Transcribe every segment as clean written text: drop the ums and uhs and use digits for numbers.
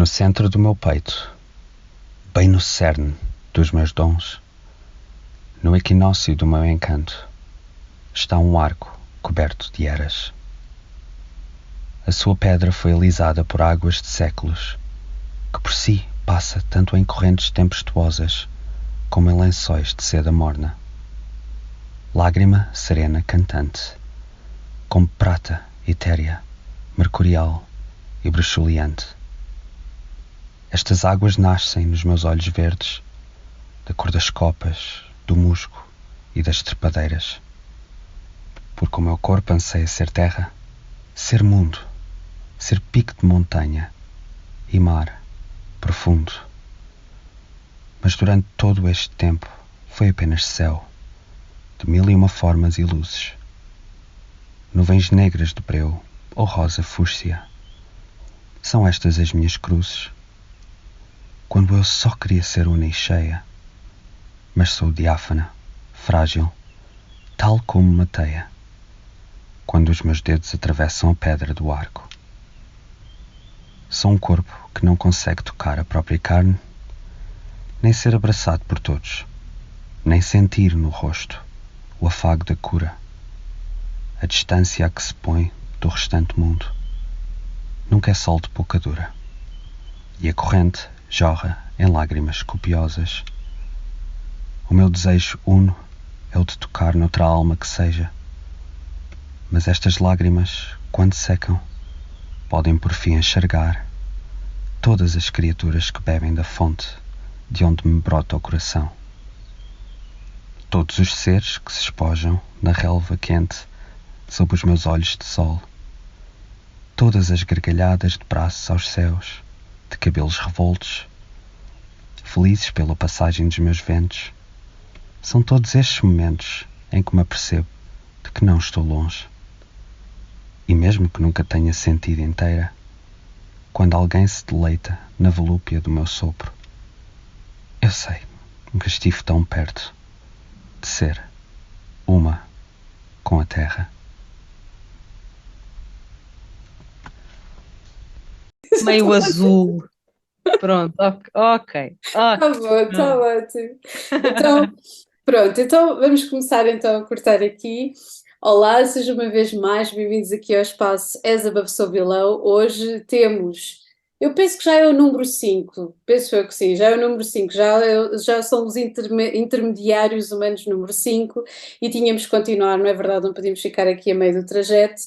centro do meu peito, bem no cerne dos meus dons, no equinócio do meu encanto, está um arco coberto de eras. A sua pedra foi alisada por águas de séculos, que por si passa tanto em correntes tempestuosas como em lençóis de seda morna. Lágrima serena cantante, como prata etérea, mercurial e bruxuleante. Estas águas nascem nos meus olhos verdes, da cor das copas, do musgo e das trepadeiras. Porque o meu corpo anseia ser terra, ser mundo, ser pico de montanha e mar profundo. Mas durante todo este tempo foi apenas céu, de mil e uma formas e luzes. Nuvens negras de breu ou rosa fúcsia. São estas as minhas cruzes. Quando eu só queria ser una e cheia, mas sou diáfana, frágil, tal como uma teia, quando os meus dedos atravessam a pedra do arco. Sou um corpo que não consegue tocar a própria carne, nem ser abraçado por todos, nem sentir no rosto o afago da cura, a distância a que se põe do restante mundo. Nunca é sol de pouca dura, e a corrente jorra em lágrimas copiosas. O meu desejo uno é o de tocar noutra alma que seja, mas estas lágrimas, quando secam, podem por fim enxergar todas as criaturas que bebem da fonte de onde me brota o coração. Todos os seres que se espojam na relva quente sob os meus olhos de sol. Todas as gargalhadas de braços aos céus, de cabelos revoltos, felizes pela passagem dos meus ventos. São todos estes momentos em que me apercebo de que não estou longe. E mesmo que nunca tenha sentido inteira, quando alguém se deleita na volúpia do meu sopro, eu sei que estive tão perto de ser uma com a terra. Meio azul. Pronto, ok. Tá bom, tá Pronto. ótimo. Então, pronto, então vamos começar então a cortar aqui. Olá, sejam uma vez mais bem-vindos aqui ao espaço As Above So Below. Hoje temos, eu penso que já é o número 5. Penso eu que sim, já é o número 5. Já são os intermediários humanos número 5 e tínhamos que continuar, não é verdade? Não podíamos ficar aqui a meio do trajeto.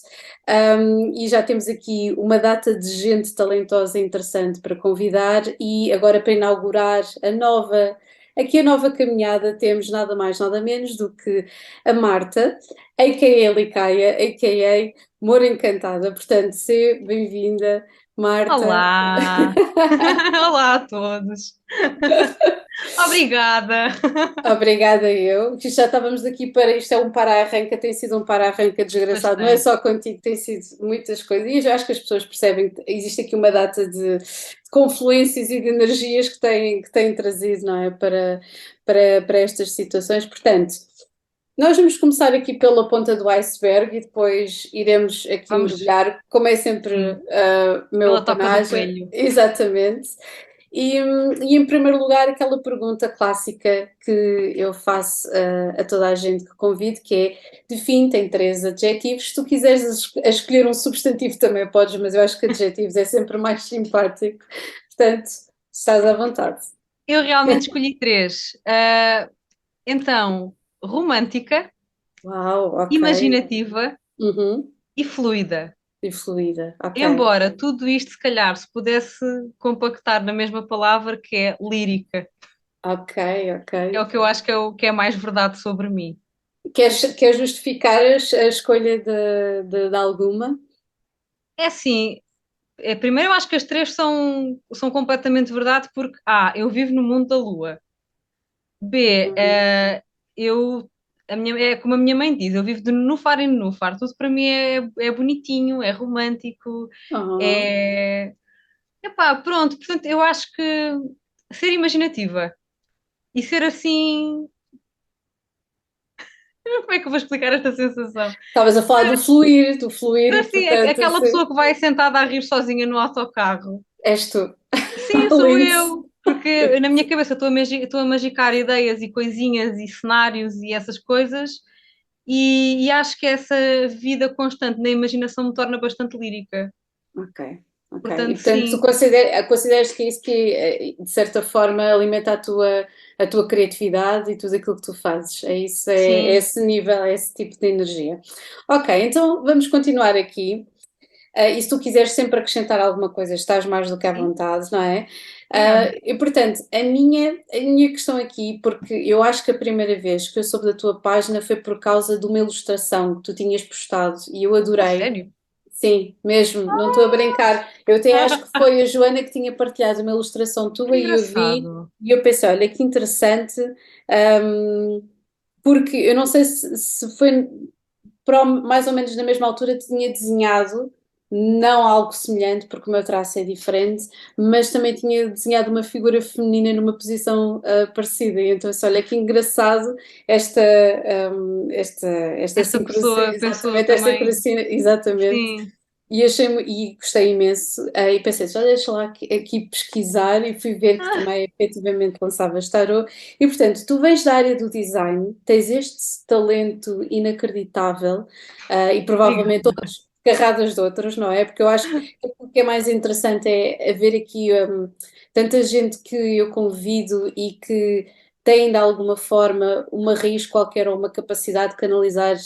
E já temos aqui uma data de gente talentosa e interessante para convidar e agora para inaugurar aqui a nova caminhada temos nada mais nada menos do que a Marta, a.k.a. Licaia, a.k.a. Moura Encantada. Portanto, seja bem-vinda, Marta. Olá! Olá a todos! Obrigada! Obrigada eu. Isto já estávamos aqui para. Isto é um para-arranca, tem sido um para-arranca desgraçado. Não é Bastante. só contigo, tem sido muitas coisas. E eu acho que as pessoas percebem que existe aqui uma data de confluências e de energias que têm trazido, não é? Para estas situações. Portanto, nós vamos começar aqui pela ponta do iceberg e depois iremos aqui Vamos, mergulhar, como é sempre sim, meu pela toca do apanágio. coelho. Exatamente. E em primeiro lugar, aquela pergunta clássica que eu faço a toda a gente que convido, que é: define, tem três adjetivos. Se tu quiseres escolher um substantivo também podes, mas eu acho que adjetivos é sempre mais simpático. Portanto, estás à vontade. Eu realmente escolhi três. Então, romântica, Uau, ok. imaginativa Uhum. e fluida. E fluida, ok. Embora tudo isto, se calhar, se pudesse compactar na mesma palavra que é lírica, Ok, ok. é o que eu acho que é o que é mais verdade sobre mim. Queres justificar a escolha de alguma? É assim, primeiro eu acho que as três são completamente verdade porque A, eu vivo no mundo da lua. B, Uhum. é como a minha mãe diz, eu vivo de nenúfar em nenúfar. Tudo para mim é bonitinho, é romântico, Oh. é... Epá, pronto, portanto eu acho que ser imaginativa e ser assim... Como é que eu vou explicar esta sensação? Estavas a falar do fluir Ser e assim, portanto aquela assim, pessoa que vai sentada a rir sozinha no autocarro. és tu. Sim, sou Lindo. eu. Porque na minha cabeça estou a magicar ideias e coisinhas e cenários e essas coisas, e acho que essa vida constante na imaginação me torna bastante lírica. Ok, ok. E Portanto, portanto, tu sim, consideras que é isso que, de certa forma, alimenta a tua criatividade e tudo aquilo que tu fazes. É isso, é sim, esse nível, é esse tipo de energia. Ok, então vamos continuar aqui. E se tu quiseres sempre acrescentar alguma coisa, estás mais do que à sim. vontade, não é? Obrigada. E portanto, a minha questão aqui, porque eu acho que a primeira vez que eu soube da tua página foi por causa de uma ilustração que tu tinhas postado e eu A adorei. sério? Sim, mesmo, não estou a brincar. Eu até acho que foi a Joana que tinha partilhado uma ilustração Que tua e eu vi engraçado. e eu pensei, olha que interessante, hum, porque eu não sei se foi mais ou menos na mesma altura tinha desenhado, não algo semelhante, porque o meu traço é diferente, mas também tinha desenhado uma figura feminina numa posição parecida. E então, olha que engraçado esta, esta Esta sincronia, pessoa pensou exatamente, esta também. sincronia, exatamente. Sim. E achei e gostei imenso. E pensei, já deixa lá aqui pesquisar e fui ver que Ah, também efetivamente lançavas tarot. E portanto, tu vens da área do design, tens este talento inacreditável, e provavelmente obrigada. outras carradas de outras, não é? Porque eu acho que o que é mais interessante é haver aqui tanta gente que eu convido e que tem de alguma forma uma raiz qualquer ou uma capacidade de canalizar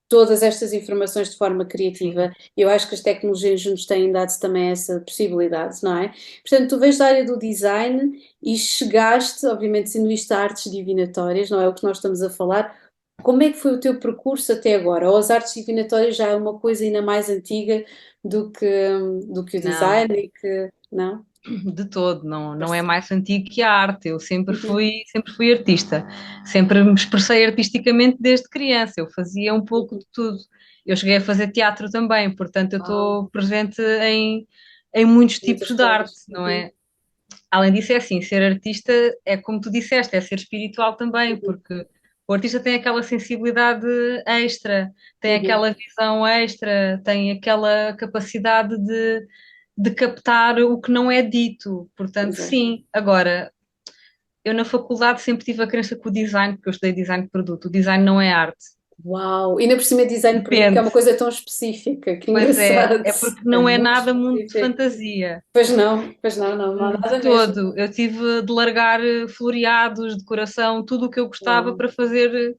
todas estas informações de forma Sim. criativa. Eu acho que as tecnologias nos têm dado também essa possibilidade, não é? Portanto, tu vens da área do design e chegaste, obviamente, sendo isto artes divinatórias, não é o que nós estamos a falar. Como é que foi o teu percurso até agora? Ou as artes divinatórias já é uma coisa ainda mais antiga do que o Não. design e que, não? De todo, não, não é Força. mais antigo que a arte. Eu Uhum, sempre fui artista, sempre me expressei artisticamente desde criança. Eu fazia um pouco uhum. de tudo. Eu cheguei a fazer teatro também, portanto, eu Uau, estou presente em muitos muitas tipos de arte, coisas. não Uhum, é? Além disso, é assim, ser artista é como tu disseste, é ser espiritual também, uhum, porque o artista tem aquela sensibilidade extra, tem uhum. aquela visão extra, tem aquela capacidade de captar o que não é dito. Portanto, Exato. sim. Agora, eu na faculdade sempre tive a crença que o design, porque eu estudei design de produto, o design não é arte. Uau! E ainda por cima design de produto, que é Depende. uma coisa tão específica, que Pois engraçado. é porque É não é muito nada mundo de específico. fantasia. Pois não, não, não há De nada mesmo. todo. Eu tive de largar floreados, decoração, tudo o que eu gostava Uau! para fazer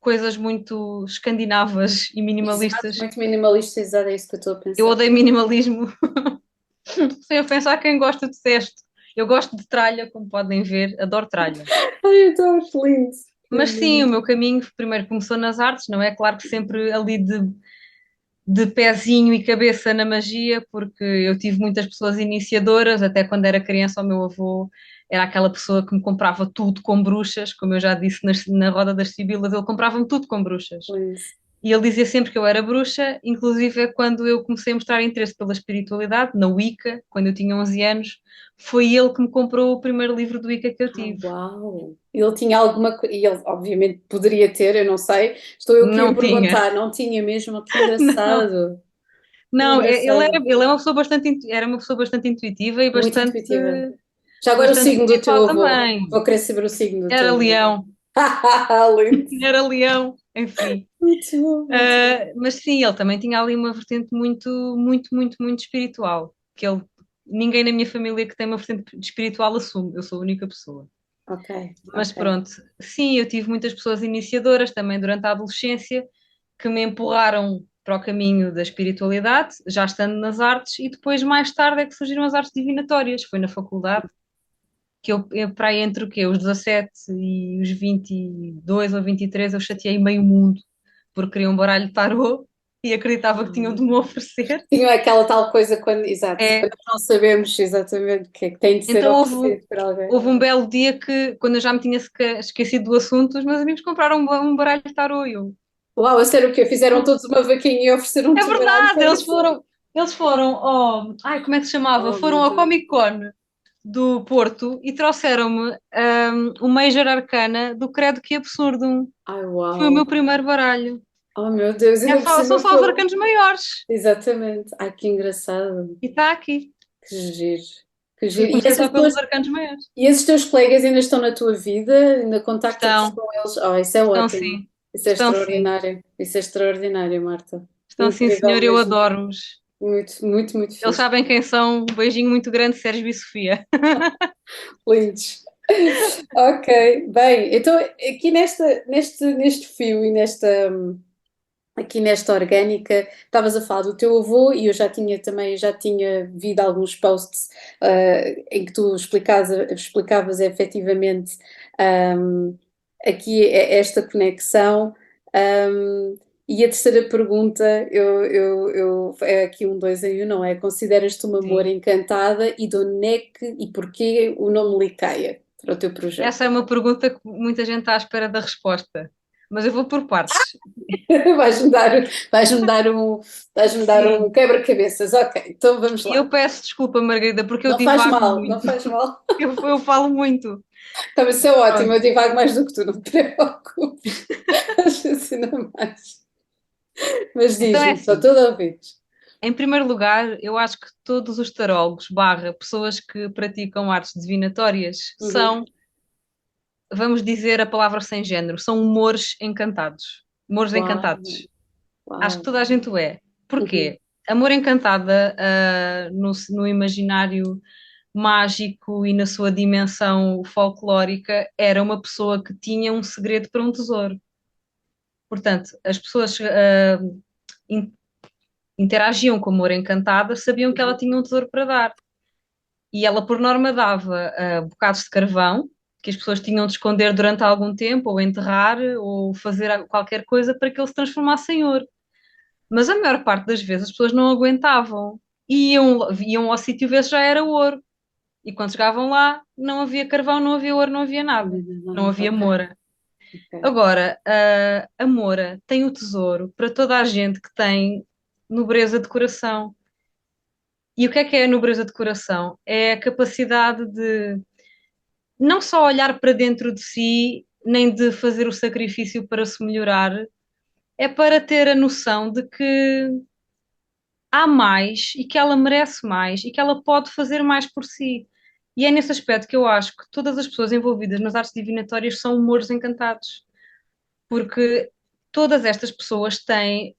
coisas muito escandinavas e Exato, minimalistas. muito minimalista, exato, é isso que eu estou a Eu pensar. odeio minimalismo, sem ofensa a quem gosta de cesto. Eu gosto de tralha, como podem ver, adoro tralha. Ai, eu estou lindo. Mas sim, o Lindo. meu caminho primeiro começou nas artes, não é? Claro que sempre ali de pezinho e cabeça na magia, porque eu tive muitas pessoas iniciadoras, até quando era criança, o meu avô era aquela pessoa que me comprava tudo com bruxas, como eu já disse na Roda das Sibilas, ele comprava-me tudo com bruxas. Lindo. E ele dizia sempre que eu era bruxa, inclusive quando eu comecei a mostrar interesse pela espiritualidade, na Wicca, quando eu tinha 11 anos, foi ele que me comprou o primeiro livro do Wicca que eu Ah, tive. uau! Ele tinha alguma coisa, e ele obviamente poderia ter, eu não sei, estou eu aqui a Não tinha. perguntar, não tinha mesmo? Que Não. engraçado, que Não, engraçado, ele é uma pessoa era uma pessoa bastante intuitiva e muito intuitiva. Já agora o bastante signo do teu espiritual avô, também. vou querer saber o signo do Era teu avô. leão, Lindo. era leão, enfim. Muito bom, muito bom. Mas sim, ele também tinha ali uma vertente muito espiritual, que ele, ninguém na minha família que tem uma vertente espiritual assume, eu sou a única pessoa. Ok, Mas ok. pronto, sim, eu tive muitas pessoas iniciadoras também durante a adolescência que me empurraram para o caminho da espiritualidade, já estando nas artes, e depois, mais tarde, é que surgiram as artes divinatórias. Foi na faculdade que eu para aí entre o quê? Os 17 e os 22 ou 23, eu chateei meio mundo porque queria um baralho de tarô e acreditava que tinham de me oferecer. Tinha aquela tal coisa quando, exato, É, quando não sabemos exatamente o que é que tem de ser então oferecido por alguém. houve um belo dia que, quando eu já me tinha esquecido do assunto, os meus amigos compraram um baralho de tarô e eu. Uau, a sério o quê? Fizeram todos uma vaquinha e É ofereceram-te o baralho verdade, para isso? eles foram ao, ai, como é que se chamava? Oh, meu Foram ao Deus. Comic Con do Porto e trouxeram-me o Major Arcana do Credo que Absurdum. Ai, Foi o uau. meu primeiro baralho. Oh, meu Deus, ainda por São cima só os foi. arcanos maiores. Exatamente. Ai, que engraçado. E está aqui. Que giro. Que Eu giro. comecei só pelos arcanos maiores. E esses teus colegas ainda estão na tua vida? Ainda contactas Estão, com eles? Oh, isso é estão ótimo. sim, Isso é estão sim, extraordinário. Isso é extraordinário, Marta. estão sim, Incrível senhor, eu mesmo. adoro-os. Muito, muito, muito Eles fixe. sabem quem são. Um beijinho muito grande, Sérgio e Sofia. Lindos. Ok, bem, então aqui neste fio e aqui nesta orgânica, estavas a falar do teu avô e eu já tinha visto alguns posts em que tu explicavas efetivamente um, aqui esta conexão. Um, e a terceira pergunta, é aqui um dois em um, não é? Consideras-te uma amor Sim. encantada e de onde é que e porquê o nome Licaia para o teu projeto? Essa é uma pergunta que muita gente está à espera da resposta. Mas eu vou por partes. Vais-me dar, vais-me dar vais-me dar um Sim. quebra-cabeças. Ok, então vamos E lá. eu peço desculpa, Margarida, porque eu Não faz divago mal, não muito. faz mal. Eu falo muito. Também isso é ótimo, Pronto. eu divago mais do que tu, não te preocupes. Acho assim não mais. Mas Então é diz-me, estou assim. todo a ouvir. Em primeiro lugar, eu acho que todos os tarólogos, barra, pessoas que praticam artes divinatórias, Uhum. são, vamos dizer a palavra sem género, são humores encantados. Humores Uau, encantados. Acho que uau. toda a gente o é. Uhum. Porquê? Amor encantada, no imaginário mágico e na sua dimensão folclórica, era uma pessoa que tinha um segredo para um tesouro. Portanto, as pessoas in- interagiam com a Moura Encantada, sabiam que ela Uhum. tinha um tesouro para dar. E ela, por norma, dava bocados de carvão que as pessoas tinham de esconder durante algum tempo, ou enterrar, ou fazer qualquer coisa para que ele se transformasse em ouro. Mas a maior parte das vezes as pessoas não aguentavam. E iam ao sítio ver se já era ouro. E quando chegavam lá, não havia carvão, não havia ouro, não havia nada. Não havia Ok, moura. ok. Agora, a Moura tem o tesouro para toda a gente que tem nobreza de coração. E o que é a nobreza de coração? É a capacidade de não só olhar para dentro de si, nem de fazer o sacrifício para se melhorar, é para ter a noção de que há mais e que ela merece mais e que ela pode fazer mais por si. E é nesse aspecto que eu acho que todas as pessoas envolvidas nas artes divinatórias são humores encantados, porque todas estas pessoas têm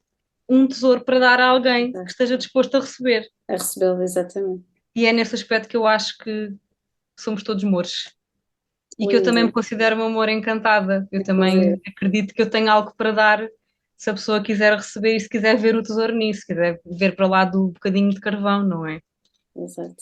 um tesouro para dar a alguém que esteja disposto a receber. A recebê-lo, exatamente. E é nesse aspecto que eu acho que somos todos mouros. E que eu também me Lindo, considero uma amor encantada. Eu também inclusive. acredito que eu tenho algo para dar se a pessoa quiser receber e se quiser ver o tesouro nisso, se quiser ver para lá do bocadinho de carvão, não é? Exato.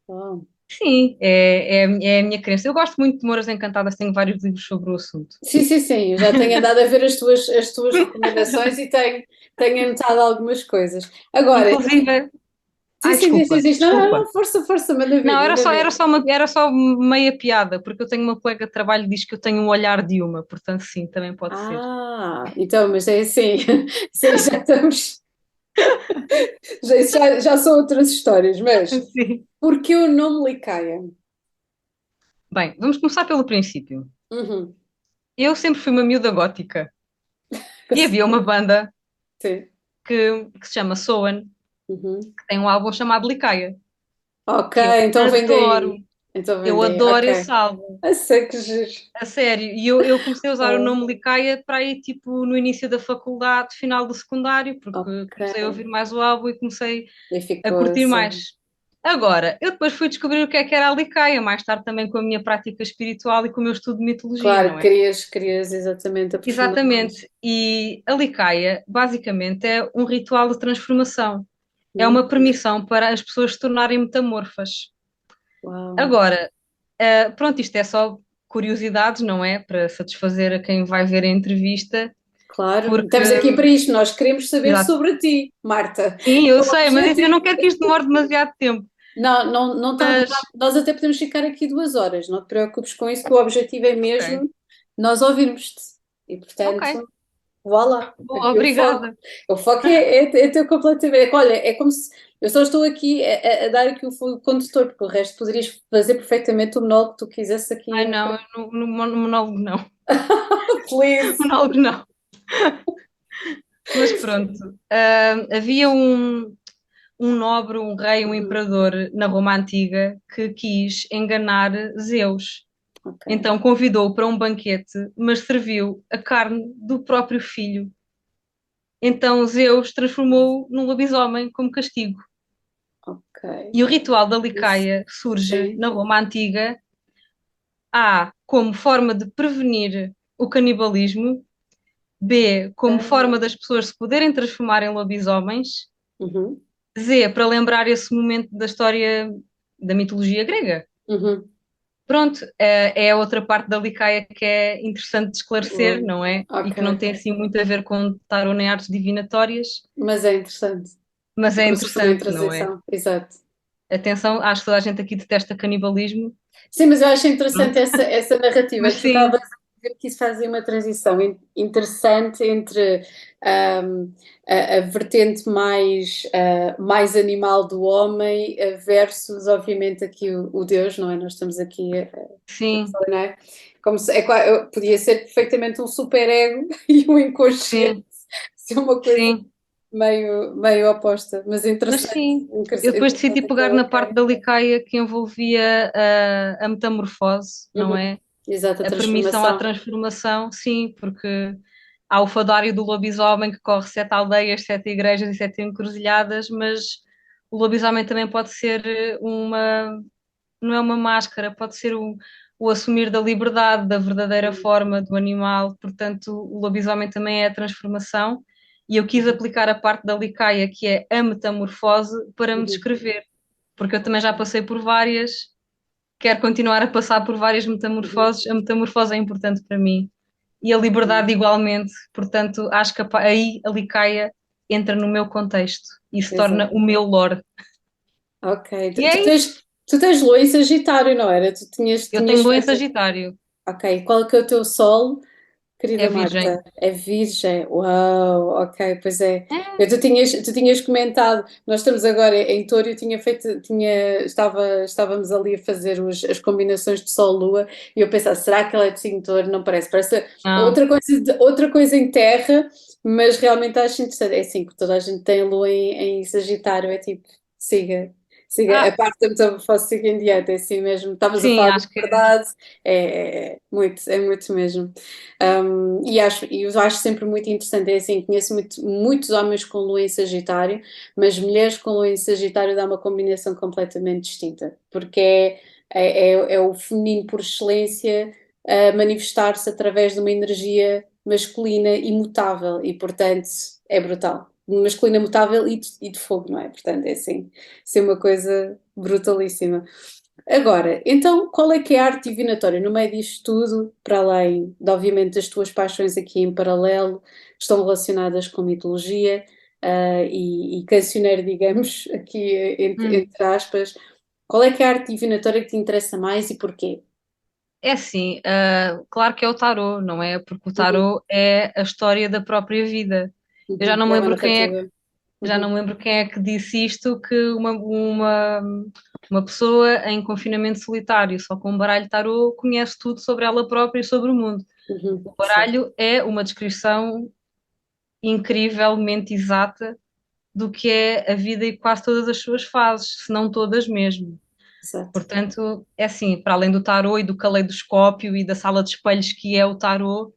Uau. Sim, é a minha crença. Eu gosto muito de Moras Encantadas, tenho vários livros sobre o assunto. Sim, sim, sim, eu já tenho andado a ver as tuas recomendações e tenho anotado algumas coisas. Agora, Inclusive, sim, ai, sim, diz, diz, desculpa, diz. Não, não, desculpa. não, força, força, manda vir, Não, era manda só, vir. era só meia piada, porque eu tenho uma colega de trabalho que diz que eu tenho um olhar de uma, portanto, sim, também pode ser. Ah, então, mas é assim, sim, já estamos, já são outras histórias, mas Sim. porquê o nome Licaia? Bem, vamos começar pelo princípio. Uhum. Eu sempre fui uma miúda gótica e havia uma banda Sim. que se chama Soan, Uhum. que tem um álbum chamado Licaia, Ok, que eu então vem adoro. daí. Então vem Eu daí, adoro esse ok. álbum. Eu sei que giro. A sério, e eu comecei a usar o Oh, nome Licaia para aí, tipo, no início da faculdade, final do secundário, porque comecei a ok. ouvir mais o álbum e comecei E a ficou curtir assim. mais. Agora, eu depois fui descobrir o que era a Licaia, mais tarde também com a minha prática espiritual e com o meu estudo de mitologia, Claro, não é? querias exatamente aprofundar mais. Exatamente. E a Licaia, basicamente, é um ritual de transformação. É Hum, uma permissão para as pessoas se tornarem metamorfas. Uau. Agora, pronto, isto é só curiosidades, não é? Para satisfazer a quem vai ver a entrevista, Claro, porque, estamos aqui para isto. Nós queremos saber exato. sobre ti, Marta. Sim, eu O sei, mas eu objetivo. não quero que isto demore demasiado tempo. Não, não, não está a demorar. Mas, Nós até podemos ficar aqui 2 horas. Não te preocupes com isso, que o objetivo é ok, mesmo nós ouvirmos-te. E, ok. portanto, vá lá. Boa, Aqui o foco. obrigada. O foco é teu completamente. Olha, é como se. Eu só estou aqui a dar aqui o fio condutor, porque o resto poderias fazer perfeitamente o monólogo que tu quisesse aqui. Ai não, eu no monólogo não. Please. Monólogo não. Mas pronto, havia um um nobre, um rei, um Uhum. imperador na Roma Antiga que quis enganar Zeus. Ok. Então convidou-o para um banquete, mas serviu a carne do próprio filho. Então Zeus transformou-o num lobisomem como castigo. Ok. E o ritual da Isso. Licaia surge Sim. na Roma Antiga, A, como forma de prevenir o canibalismo, B, como forma Ok. das pessoas se poderem transformar em lobisomens, Uhum. Z, para lembrar esse momento da história da mitologia grega. Uhum. Pronto, é outra parte da Licaia que é interessante de esclarecer, Boa. não é? E Ok. que não tem assim muito a ver com tarot nem artes divinatórias, Mas é interessante. mas É é como se fosse uma interessante, não é? transição. Exato. Atenção, acho que toda a gente aqui detesta canibalismo, Sim, mas eu acho interessante pronto. essa narrativa Mas que tu estavas sim, a dizer que isso fazia uma transição interessante entre a vertente mais animal do homem versus, obviamente, aqui o Deus, não é? Nós estamos aqui sim, não é? Como se, podia ser perfeitamente um superego e um inconsciente, sim, ser uma coisa sim. meio oposta, mas Mas interessante, sim, eu depois decidi interessante pegar aquilo, na parte ok. da Licaia que envolvia a metamorfose, não Uhum. é? Exato, a A permissão à transformação. transformação, sim, porque há o fadário do lobisomem que corre 7 aldeias, 7 igrejas e 7 encruzilhadas, mas o lobisomem também pode ser não é uma máscara, pode ser o assumir da liberdade, da verdadeira Uhum. forma do animal, portanto, o lobisomem também é a transformação. E eu quis Uhum. aplicar a parte da Licaia, que é a metamorfose, para me Uhum. descrever, porque eu também já passei por várias, quero continuar a passar por várias Uhum. metamorfoses. A metamorfose é importante para mim e a liberdade igualmente, portanto, acho que aí a Licaia entra no meu contexto e se torna Exato. o meu lore. Ok. E Tu é isso. tens lua em Sagitário, não era? Tu Eu tinhas tenho lua em feito. Sagitário, Ok. Qual é que é o teu sol, é querida Virgem. Marta? É Virgem. Uau, ok, pois é. É, Tu tinhas comentado, nós estamos agora em Touro, eu tinha feito, estávamos ali a fazer as combinações de Sol-Lua e eu pensava, será que ela é de signo de Touro? Não parece, parece não. outra coisa em terra, mas realmente acho interessante. É assim, que toda a gente tem Lua em Sagitário, é tipo, siga. Siga, a Ah, parte da metamorfose siga em diante, é assim mesmo. Estavas a sim, falar de acho que é. verdade, é muito mesmo. E eu acho sempre muito interessante, é assim, conheço muitos homens com lua em Sagitário, mas mulheres com lua em Sagitário dá uma combinação completamente distinta, porque é o feminino por excelência a manifestar-se através de uma energia masculina imutável e, portanto, é brutal. Masculina mutável e de fogo, não é? Portanto, é assim, ser uma coisa brutalíssima. Agora, então, qual é que é a arte divinatória no meio disto tudo, para além de, obviamente, das tuas paixões aqui em paralelo, que estão relacionadas com mitologia, e cancioneiro, digamos, aqui Hum. entre aspas, qual é que é a arte divinatória que te interessa mais e porquê? É assim, claro que é o tarô, não é? Porque o Uhum, tarô é a história da própria vida. Eu já uhum. não me É uma lembro quem é, narrativa. já não Uhum, me lembro quem é que disse isto, que uma pessoa em confinamento solitário, só com um baralho tarô, conhece tudo sobre ela própria e sobre o mundo. O certo, baralho é uma descrição incrivelmente exata do que é a vida e quase todas as suas fases, se não todas mesmo. exato. Portanto, é assim, para além do tarô e do caleidoscópio e da sala de espelhos que é o tarô,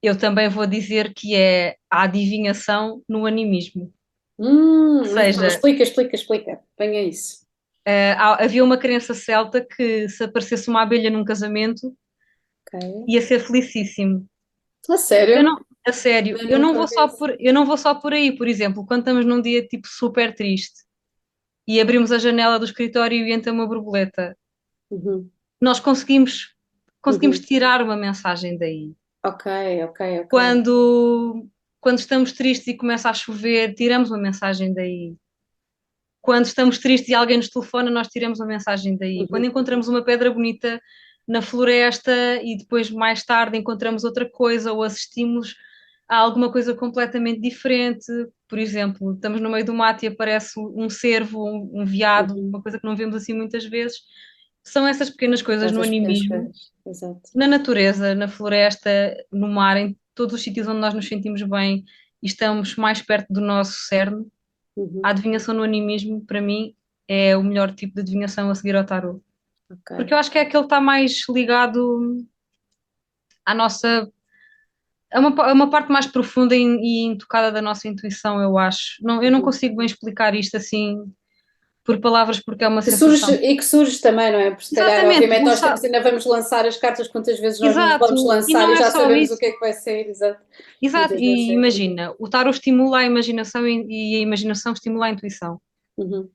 eu também vou dizer que é a adivinhação no animismo. Ou Então, seja, explica. Venha isso. havia uma crença celta que se aparecesse uma abelha num casamento Ok. ia ser felicíssimo. A Eu sério? não, a sério, Eu nunca ouvi isso. eu não vou só por aí, por exemplo, quando estamos num dia tipo super triste e abrimos a janela do escritório e entra uma borboleta, Uhum, nós conseguimos uhum. tirar uma mensagem daí. Ok, ok, ok. Quando, quando estamos tristes e começa a chover, tiramos uma mensagem daí. Quando estamos tristes e alguém nos telefona, nós tiramos uma mensagem daí. Quando Uhum. encontramos uma pedra bonita na floresta e depois mais tarde encontramos outra coisa ou assistimos a alguma coisa completamente diferente, por exemplo, estamos no meio do mato e aparece um cervo, um veado, Uhum. uma coisa que não vemos assim muitas vezes. São essas pequenas coisas no Essas pequenas animismo, coisas. Exato. na natureza, na floresta, no mar, em todos os sítios onde nós nos sentimos bem e estamos mais perto do nosso cerne, Uhum. A adivinhação no animismo, para mim, é o melhor tipo de adivinhação a seguir ao tarot. Ok. Porque eu acho que é aquele que está mais ligado à nossa. É uma parte mais profunda e intocada da nossa intuição, eu acho. Não, eu não Uhum. consigo bem explicar isto assim por palavras, porque é uma Que surge, sensação. e que surge também, não é? Porque se calhar, Exatamente, obviamente, nós temos, ainda vamos lançar as cartas quantas vezes nós nos vamos exato, e lançar não e é já só sabemos o isso. que é que vai ser, exato. Exato, Muitas vezes e é. imagina, o tarot estimula a imaginação e a imaginação estimula a intuição. Uhum.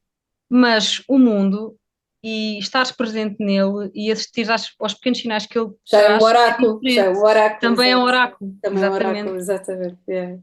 Mas o mundo e estares presente nele e assistir aos pequenos sinais que ele Já é um traz é oráculo, já é diferente. um oráculo, Também é um exato. oráculo, Também é um exatamente. oráculo, exatamente. Yeah.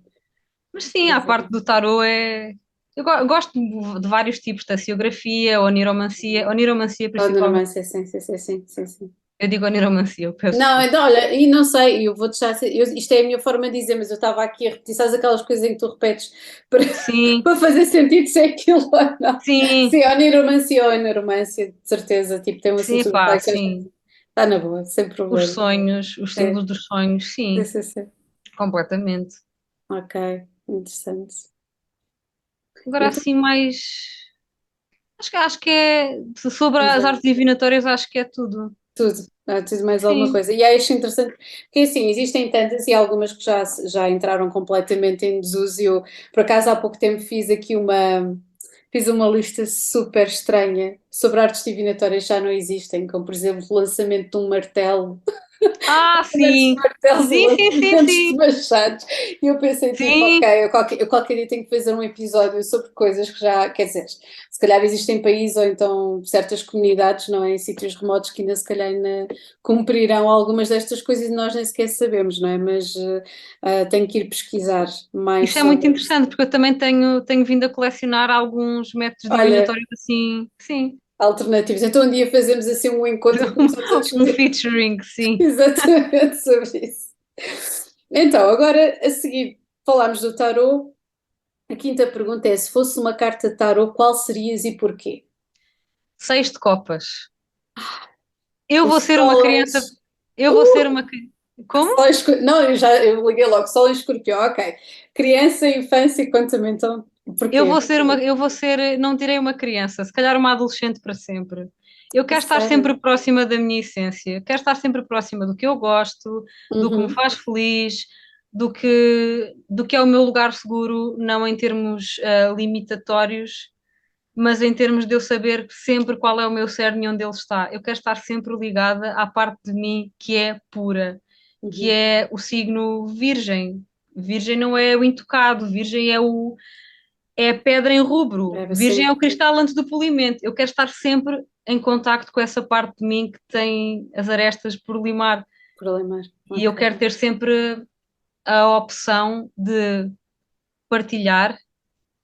Mas sim, a parte Exatamente. do tarot é. Eu gosto de vários tipos, da tassiografia, oniromancia Oh, não, principalmente. não, sim, sim, sim, sim, sim, sim, sim. Eu digo oniromancia, eu peço Não, desculpa. então, olha, e não sei, eu vou deixar, isto é a minha forma de dizer, mas eu estava aqui a repetir, sabes aquelas coisas em que tu repetes para, Sim, para fazer sentido se é aquilo ou não. sim, Sim, oniromância ou anoromância, de certeza, tipo, tem uma sim, cintura pá, bem que sim. está na boa, sem Os problema. sonhos, os É, símbolos dos sonhos, sim, sim, sim, sim. completamente. Ok, interessante. Agora Eu tenho assim mais. Acho que é. Sobre as artes divinatórias, acho que é tudo. tudo, há tudo mais alguma Sim. coisa. E acho interessante, porque assim, existem tantas e algumas que já entraram completamente em desuso. E eu, por acaso, há pouco tempo fiz uma lista super estranha sobre artes divinatórias que já não existem, como por exemplo o lançamento de um martelo. Ah, Lançamentos de sim. martelos e Sim, sim, sim, lançamentos de sim. machados. E eu pensei, tipo, Sim. ok, eu qualquer dia tenho que fazer um episódio sobre coisas que já, quer dizer, se calhar existem países ou então certas comunidades, não é, em sítios remotos que ainda se calhar ainda cumprirão algumas destas coisas e nós nem sequer sabemos, não é? Mas tenho que ir pesquisar mais Isso é muito sobre isso. interessante, porque eu também tenho vindo a colecionar alguns métodos Olha, divinatórios assim. Sim. alternativos. Então um dia fazemos assim um encontro e começamos a Um discutir featuring, sim. exatamente sobre isso. Então, agora a seguir falámos do tarot. A quinta pergunta é: se fosse uma carta de tarot, qual serias e porquê? Seis de copas. Eu O vou ser uma Sol em, criança. Eu vou ser uma. Como? Sol em Não, eu liguei logo, Sol em Escorpião, ok. Criança, infância e conta-me então porquê? Não direi uma criança, se calhar uma adolescente para sempre. Eu A quero estar sério? sempre próxima da minha essência, quero estar sempre próxima do que eu gosto, do que me Uhum, faz feliz, do que é o meu lugar seguro, não em termos limitatórios, mas em termos de eu saber sempre qual é o meu cerne e onde ele está. Eu quero estar sempre ligada à parte de mim que é pura, que uhum. é o signo Virgem. Virgem não é o intocado, Virgem é a pedra em rubro. Deve Virgem ser é o cristal antes do polimento. Eu quero estar sempre em contacto com essa parte de mim que tem as arestas por limar. problemas. E eu Ok. quero ter sempre a opção de partilhar,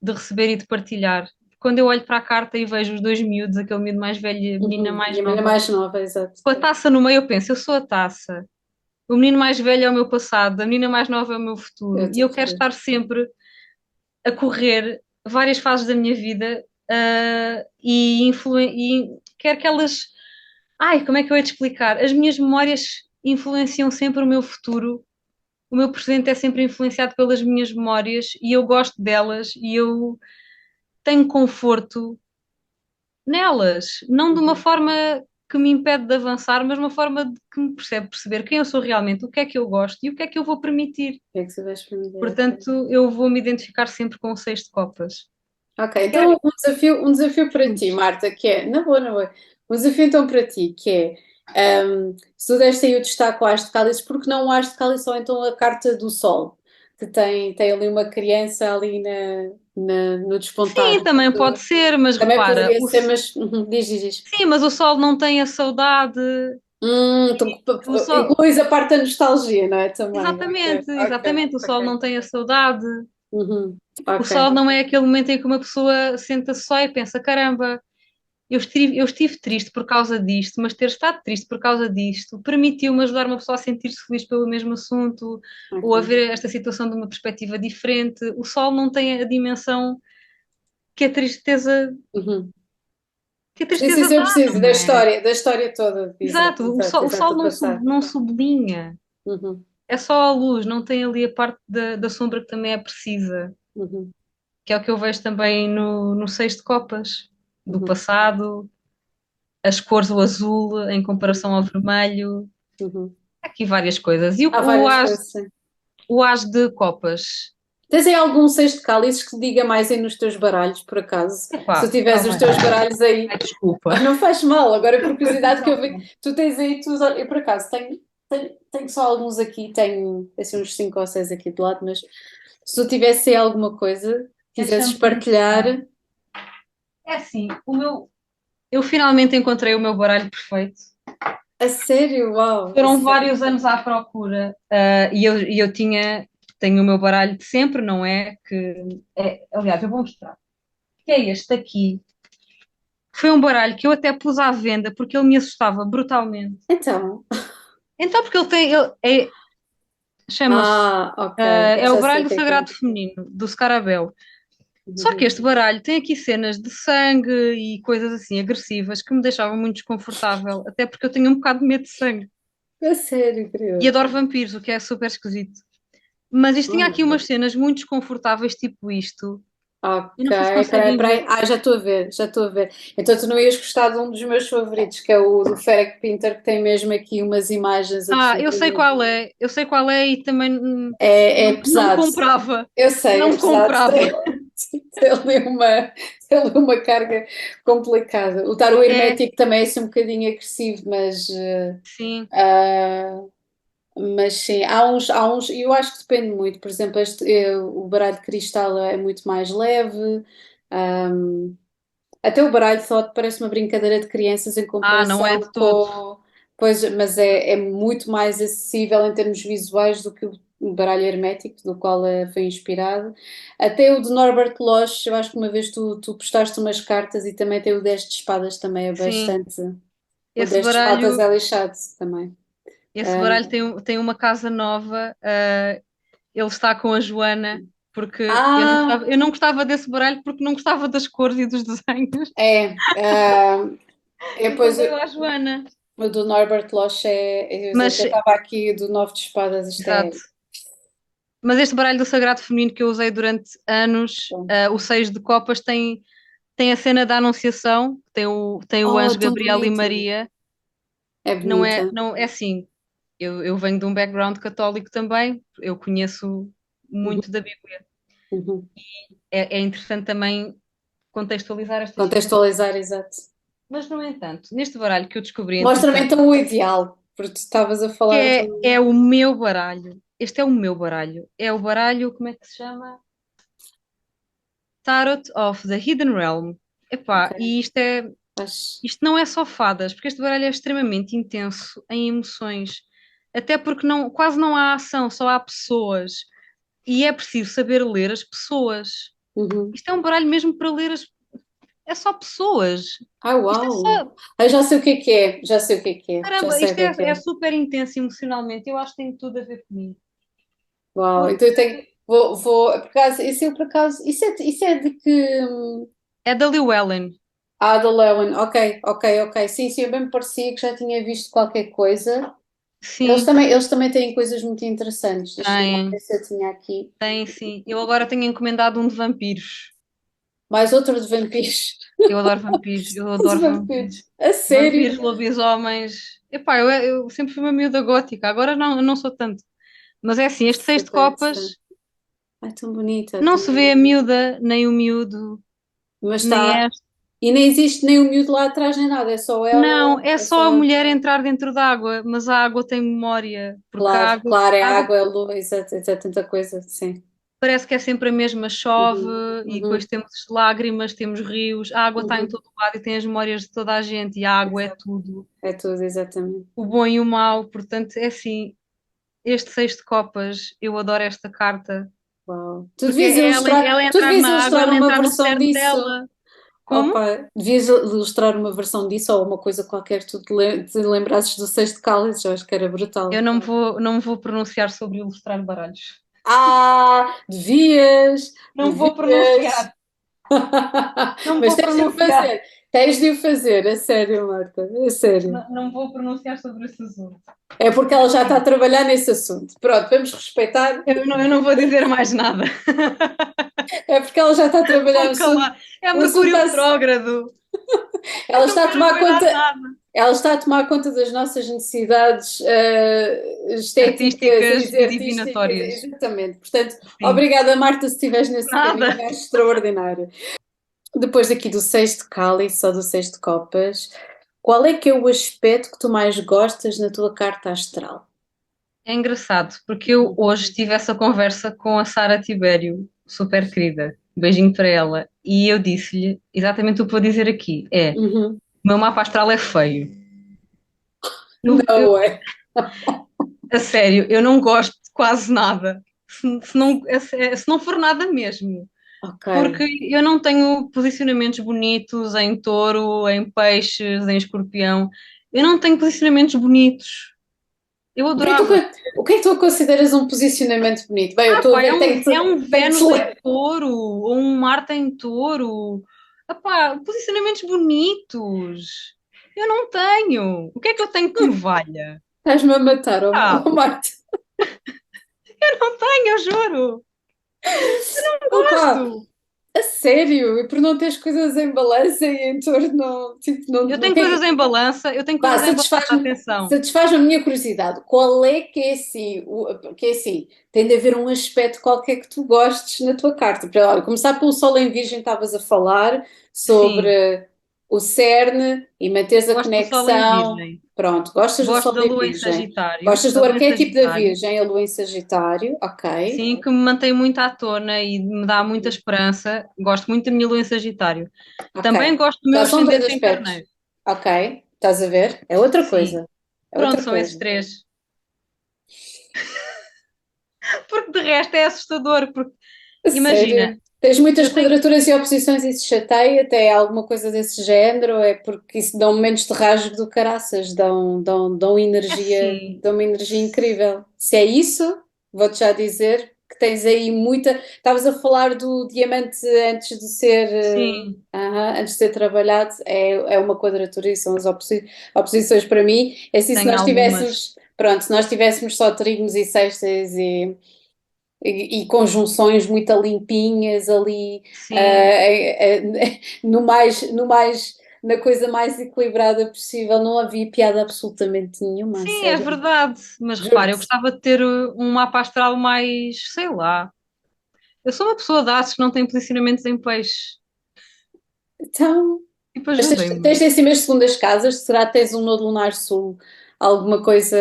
de receber e de partilhar. Quando eu olho para a carta e vejo os dois miúdos, aquele miúdo mais velho e a menina Uhum. E mais a menina nova, mais nova, exato. com a taça no meio, eu penso, eu sou a taça. O menino mais velho é o meu passado, a menina mais nova é o meu Eu futuro. E estou a eu quero perceber. estar sempre a correr várias fases da minha vida e quer que elas. Ai, como é que eu ia te explicar? As minhas memórias influenciam sempre o meu futuro. O meu presente é sempre influenciado pelas minhas memórias e eu gosto delas e eu tenho conforto nelas. Não de uma Uhum. forma que me impede de avançar, mas uma forma de que me percebe perceber quem eu sou realmente, o que é que eu gosto e o que é que eu vou permitir. O que é que tu vais para me dizer? Ok. Portanto, eu vou me identificar sempre com o seis de copas. Ok, Quer- então um desafio para ti, Marta, que é, na boa, na boa, um desafio então para ti, que é, se tu deste aí o destaque ao As de Cálices, porque não o As de Cálices ou então a Carta do Sol, que tem ali uma criança ali no despontar. Sim, também pode ser, mas Também repara, poderia ser, mas diz. sim, mas o sol não tem a saudade. Então, O sol, incluís a parte da nostalgia, não é? Também, ok, exatamente, ok, exatamente, o sol ok. não tem a saudade. Uhum, O ok. sol não é aquele momento em que uma pessoa senta-se só e pensa: caramba, eu estive triste por causa disto, mas ter estado triste por causa disto permitiu-me ajudar uma pessoa a sentir-se feliz pelo mesmo assunto ou a Ok. ver esta situação de uma perspectiva diferente. O sol não tem a dimensão que a tristeza, Uhum. que a Sim, sim, tristeza sim, eu dá, preciso não é? da história toda. Exato, Exato, exato, o exato, sol a passar. não sublinha, Uhum, é só a luz, não tem ali a parte da sombra que também é precisa. uhum. que é o que eu vejo também no seis de copas, do Uhum. passado, as cores, o azul em comparação ao vermelho, Uhum. aqui várias coisas. E Há várias coisas, sim. o as de copas? Tens aí algum seis de cálices que te diga mais aí nos teus baralhos, por acaso? Se tu Epá, tiveres os teus baralhos aí. ai, desculpa. Não faz mal, agora por curiosidade que eu vi. Tu tens aí, eu por acaso tenho só alguns aqui, tenho assim, uns 5 ou 6 aqui de lado, mas se tu tivesse aí alguma coisa, quisesses Deixa-me partilhar. pensar. É assim, eu finalmente encontrei o meu baralho perfeito. A sério, uau! A Foram sério. vários anos à procura, e eu tenho o meu baralho de sempre, não é? Aliás, eu vou mostrar. Que é este aqui. Foi um baralho que eu até pus à venda porque ele me assustava brutalmente. Então, Então, porque chama-se, ok, eu é o já sei baralho o do que é que é. Sagrado Feminino, do Scarabeu. Só que Uhum. este baralho tem aqui cenas de sangue e coisas assim agressivas que me deixavam muito desconfortável, até porque eu tenho um bocado de medo de sangue. A sério, E curioso. adoro vampiros, o que é super esquisito. Mas isto tinha aqui Olha. umas cenas muito desconfortáveis, tipo isto. Ok, Eu não sei se peraí, conseguem peraí. ver. Ah, já estou a ver, já estou a ver. Então tu não ias gostar de um dos meus favoritos, que é o do Ferek Pinter, que tem mesmo aqui umas imagens Eu sei absolutamente. qual é, eu sei qual é e também É não pesado. comprava. Eu sei, é Não pesado. comprava. Tem ali uma carga complicada. O tarot É, hermético também é assim um bocadinho agressivo, sim, ah, mas sim, há uns, e eu acho que depende muito. Por exemplo, o baralho de cristal é muito mais leve. ahm, Até o baralho Thought parece uma brincadeira de crianças em não é comparação de todo. com. Pois, mas é muito mais acessível em termos visuais do que o baralho hermético, do qual foi inspirado. Até o de Norbert Losch, eu acho que uma vez tu postaste umas cartas e também tem o 10 de espadas, também é Sim, bastante. O esse 10 de espadas baralho, é lixado também. esse Ah, baralho tem uma casa nova. Ele está com a Joana, porque ah, eu não gostava desse baralho porque não gostava das cores e dos desenhos. é. ah, Então depois dei à Joana. o do Norbert Losch eu Mas, até estava aqui do 9 de espadas, isto é. exato. Mas este baralho do Sagrado Feminino que eu usei durante anos, o seis de copas, tem a cena da Anunciação, tem o Oh, anjo tão Gabriel e bonita. Maria. É bonita. Não é assim. Eu venho de um background católico também, eu conheço Uhum, muito da Bíblia. uhum. É interessante também contextualizar estas situações. Contextualizar, exato. Mas, no entanto, neste baralho que eu descobri, Mostra-me entretanto, então o ideal, porque tu estavas a que falar é o meu baralho, este é o meu baralho, é o baralho, como é que se chama? Tarot of the Hidden Realm. Ok, Epá, e mas. isto não é só fadas, porque este baralho é extremamente intenso em emoções, até porque quase não há ação, só há pessoas. E é preciso saber ler as pessoas. Uhum. Isto é um baralho mesmo para ler é só pessoas. Ah, Isto é uau! só. Eu já sei o que é que é, já sei o que é que é, já Caramba, sei o isto que é que é é. super intenso emocionalmente. Eu acho que tem tudo a ver comigo. Uau, então eu tenho. Porque Por acaso, isso é de que. é da Llewellyn. Da Lewen, ok. Sim, eu bem me parecia que já tinha visto qualquer coisa. Eles Sim, também, eles também têm coisas muito interessantes. Deixa-me lá ver tem. se eu tinha aqui. Tem, sim. Eu agora tenho encomendado um de vampiros. Mais outro de vampiros. Eu adoro vampiros. Eu Os adoro vampiros. vampiros. A sério? Vampiros, lobisomens. Epá, eu sempre fui uma miúda gótica. Agora não, eu não sou tanto. Mas é assim, este seis de Super interessante. copas Ai, tão bonita, não tão se vê a bonita. miúda, nem o miúdo, Mas nem está. este. E nem existe nem o miúdo lá atrás, nem nada. É só ela. Não, é É só a só. mulher entrar dentro da água, mas a água tem memória, porque Claro, claro, é a água água, é luz, é tanta coisa, sim. parece que é sempre a mesma, chove Uhum, e depois uhum, temos lágrimas, temos rios, a água está em uhum. todo o lado e tem as memórias de toda a gente e a água é Exato. tudo, É tudo, exatamente. o bom e o mau, portanto é assim, este seis de copas, eu adoro esta carta, Uau. Tu porque devias é ilustrar, ela tu entrar devias na água, ilustrar ela uma entrar no versão cerne disso. dela. Como? Opa, devias ilustrar uma versão disso ou uma coisa qualquer que tu te lembrasses do Sexto Cálice, eu acho que era brutal. Eu não me vou pronunciar sobre ilustrar baralhos. Devias, Não vou devias. pronunciar. Não Mas vou tens de o pronunciar. fazer. Tens de o fazer, a sério, Marta, a sério. Não vou pronunciar sobre esse assunto. É porque ela já está a trabalhar nesse assunto. Pronto, vamos respeitar. Eu não vou dizer mais nada. É porque ela já está a trabalhar no Vou assunto. calar. É O assunto Mercúrio está. retrógrado. Ela Não está a quero tomar apoiar conta. nada. Ela está a tomar conta das nossas necessidades estéticas Artísticas e e artísticas, divinatórias. exatamente. Portanto, Sim. obrigada, Marta, se estiveres nesse caminho, Nada. acho extraordinário. Depois aqui do seis de cálice ou do seis de copas, qual é que é o aspecto que tu mais gostas na tua carta astral? É engraçado, porque eu hoje tive essa conversa com a Sara Tibério, super querida. Beijinho para ela. E eu disse-lhe exatamente o que vou dizer aqui. Uhum. O meu mapa astral é feio. Não é? A sério, eu não gosto de quase nada. Se não for nada mesmo. Ok. Porque eu não tenho posicionamentos bonitos em touro, em peixes, em escorpião. Eu não tenho posicionamentos bonitos. Eu O que é que adorava. o que é que tu consideras um posicionamento bonito? Bem, eu estou a Pá, ver, é um tenho de Vênus em ler. touro ou um Marte em touro. Epá, posicionamentos bonitos. Eu não tenho. O que é que eu tenho que me valha? Estás-me a matar, Ah, oh Marta. eu não tenho, eu juro. Não Opa, gosto. a sério? E por não teres coisas em balança e em torno, não, tipo, não, Eu não tenho coisas tem. em balança, eu tenho Vá, coisas em balança, atenção. satisfaz a minha curiosidade. Qual é que é assim, que é assim, tem de haver um aspecto qualquer que tu gostes na tua carta. Para, olha, começar pelo Sol em Virgem, estavas a falar Sim, sobre o cerne e manteres a gosto do Sol em conexão. Virgem. Pronto, gostas do Gosto Sol da em Lua em Virgem. Sagitário, Gostas da do Lua em arquétipo da Sagitário. Virgem, a Lua em Sagitário, ok. Sim, que me mantém muito à tona e me dá muita esperança. Gosto muito da minha Lua em Sagitário. Ok. Também gosto do meu Já são dois ascendente em aspectos. Carneiro. Ok. Estás a ver? É outra Sim. coisa. É Pronto, outra são esses coisa. três. Porque de resto é assustador, porque A imagina, sério? Tens muitas eu tenho. quadraturas e oposições e isso chateia até alguma coisa desse género? É porque isso dão momentos de rasgo do caraças, É assim. dão uma energia incrível. Se é isso, vou-te já dizer que tens aí muita. Estavas a falar do diamante antes de ser, Sim, antes de ser trabalhado, é uma quadratura e são as oposições para mim. É assim, se tenho nós algumas. tivéssemos, pronto, se nós tivéssemos só trígonos e sextas e conjunções muito limpinhas ali, Sim. na coisa mais equilibrada possível, não havia piada absolutamente nenhuma, a Sim, é sério. verdade. Mas repara, eu Juro-te. gostava de ter um mapa astral mais, sei lá. Eu sou uma pessoa de aços que não tem posicionamentos em peixe. Então, Tipo, mas tens ajudem-me. em cima as segundas casas, será que tens um nodo lunar sul, alguma coisa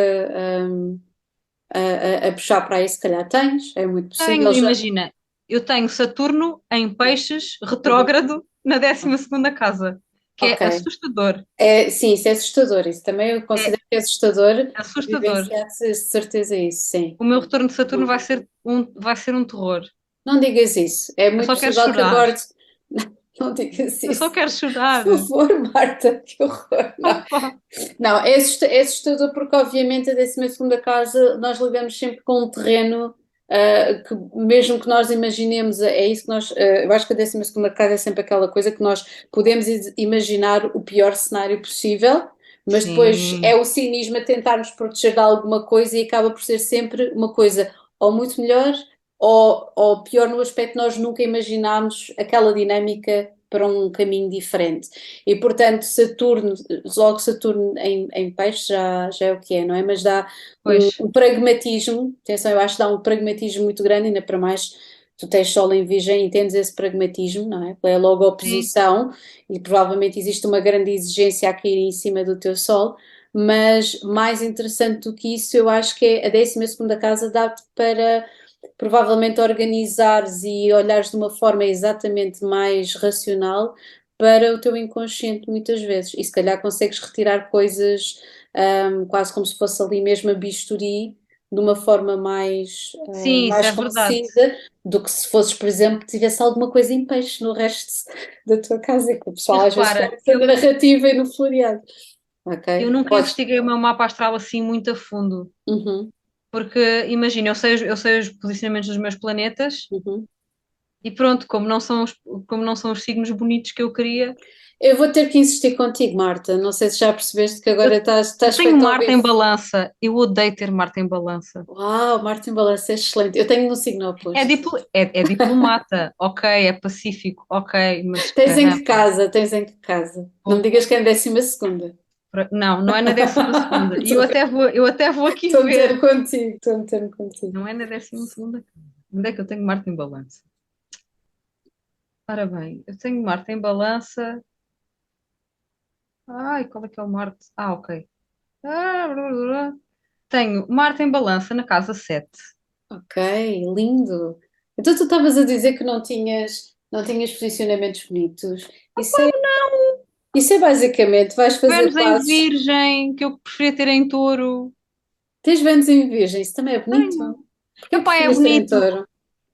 a puxar para aí? Se calhar tens, é muito possível Tenho, já. imagina, eu tenho Saturno em peixes, retrógrado, na 12ª casa, que Ok. é assustador. Sim, isso é assustador. Isso também eu É considero que é assustador assustador. vivenciar de certeza isso, sim. O meu retorno de Saturno vai ser um terror. Não digas isso. É Eu muito só quero possível que chorar. acorde. Não digas Eu só isso. quero chorar. Por favor, Marta, que horror. Não, Opa. não é assustador porque, obviamente, a 12ª casa nós lidamos sempre com um terreno que, mesmo que nós imaginemos, é isso que nós. Eu acho que a 12ª casa é sempre aquela coisa que nós podemos imaginar o pior cenário possível, mas depois é Sim, o cinismo a tentar nos proteger de alguma coisa e acaba por ser sempre uma coisa ou muito melhor ou pior no aspecto que nós nunca imaginámos aquela dinâmica para um caminho diferente. E portanto, logo Saturno em peixe já é o que é, não é? Mas dá pois, um pragmatismo, atenção, eu acho que dá um pragmatismo muito grande, ainda para mais tu tens Sol em Virgem e entendes esse pragmatismo, não é? É logo a sim, oposição e provavelmente existe uma grande exigência a cair em cima do teu Sol, mas mais interessante do que isso, eu acho que é a 12ª casa dá-te para provavelmente organizares e olhares de uma forma exatamente mais racional para o teu inconsciente muitas vezes. E se calhar consegues retirar coisas quase como se fosse ali mesmo a bisturi, de uma forma sim, isso mais é verdade. concisa do que se fosses, por exemplo, que tivesse alguma coisa em peixe no resto da tua casa, que o E pessoal às vezes repara, perde a narrativa e no floreado. eu Ok? nunca Podes. investiguei o meu mapa astral assim muito a fundo, Uhum, porque imagina, eu sei os posicionamentos dos meus planetas, uhum. E pronto, como não são os signos bonitos que eu queria. Eu vou ter que insistir contigo, Marta. Não sei se já percebeste que Eu, agora eu estás tenho feito a Marte ouvir. em balança. Eu odeio ter Marte em balança. Uau, Martin Balança é excelente. Eu tenho no signo É, oposto. é diplomata, ok, é pacífico, ok, mas Tens em que caramba. casa? Tens em que casa? Não me digas que é em 12ª. Não, não é na 12ª. E eu até vou aqui Estou a ver. meter contigo, estou a meter contigo. Não é na 12ª. Onde é que eu tenho Marte em balança? Ora bem, eu tenho Marte em balança. Ai, qual é que é o Marte? Ah, ok. Ah, blá, blá, blá. Tenho Marte em balança na casa 7. Ok, lindo. Então tu estavas a dizer que não tinhas posicionamentos bonitos. Isso é basicamente, vais fazer Vênus em passos. Virgem, que eu preferia ter em Touro. Tens Vênus em Virgem, isso também é bonito. Tenho. Porquê que Epá, preferias ter em touro?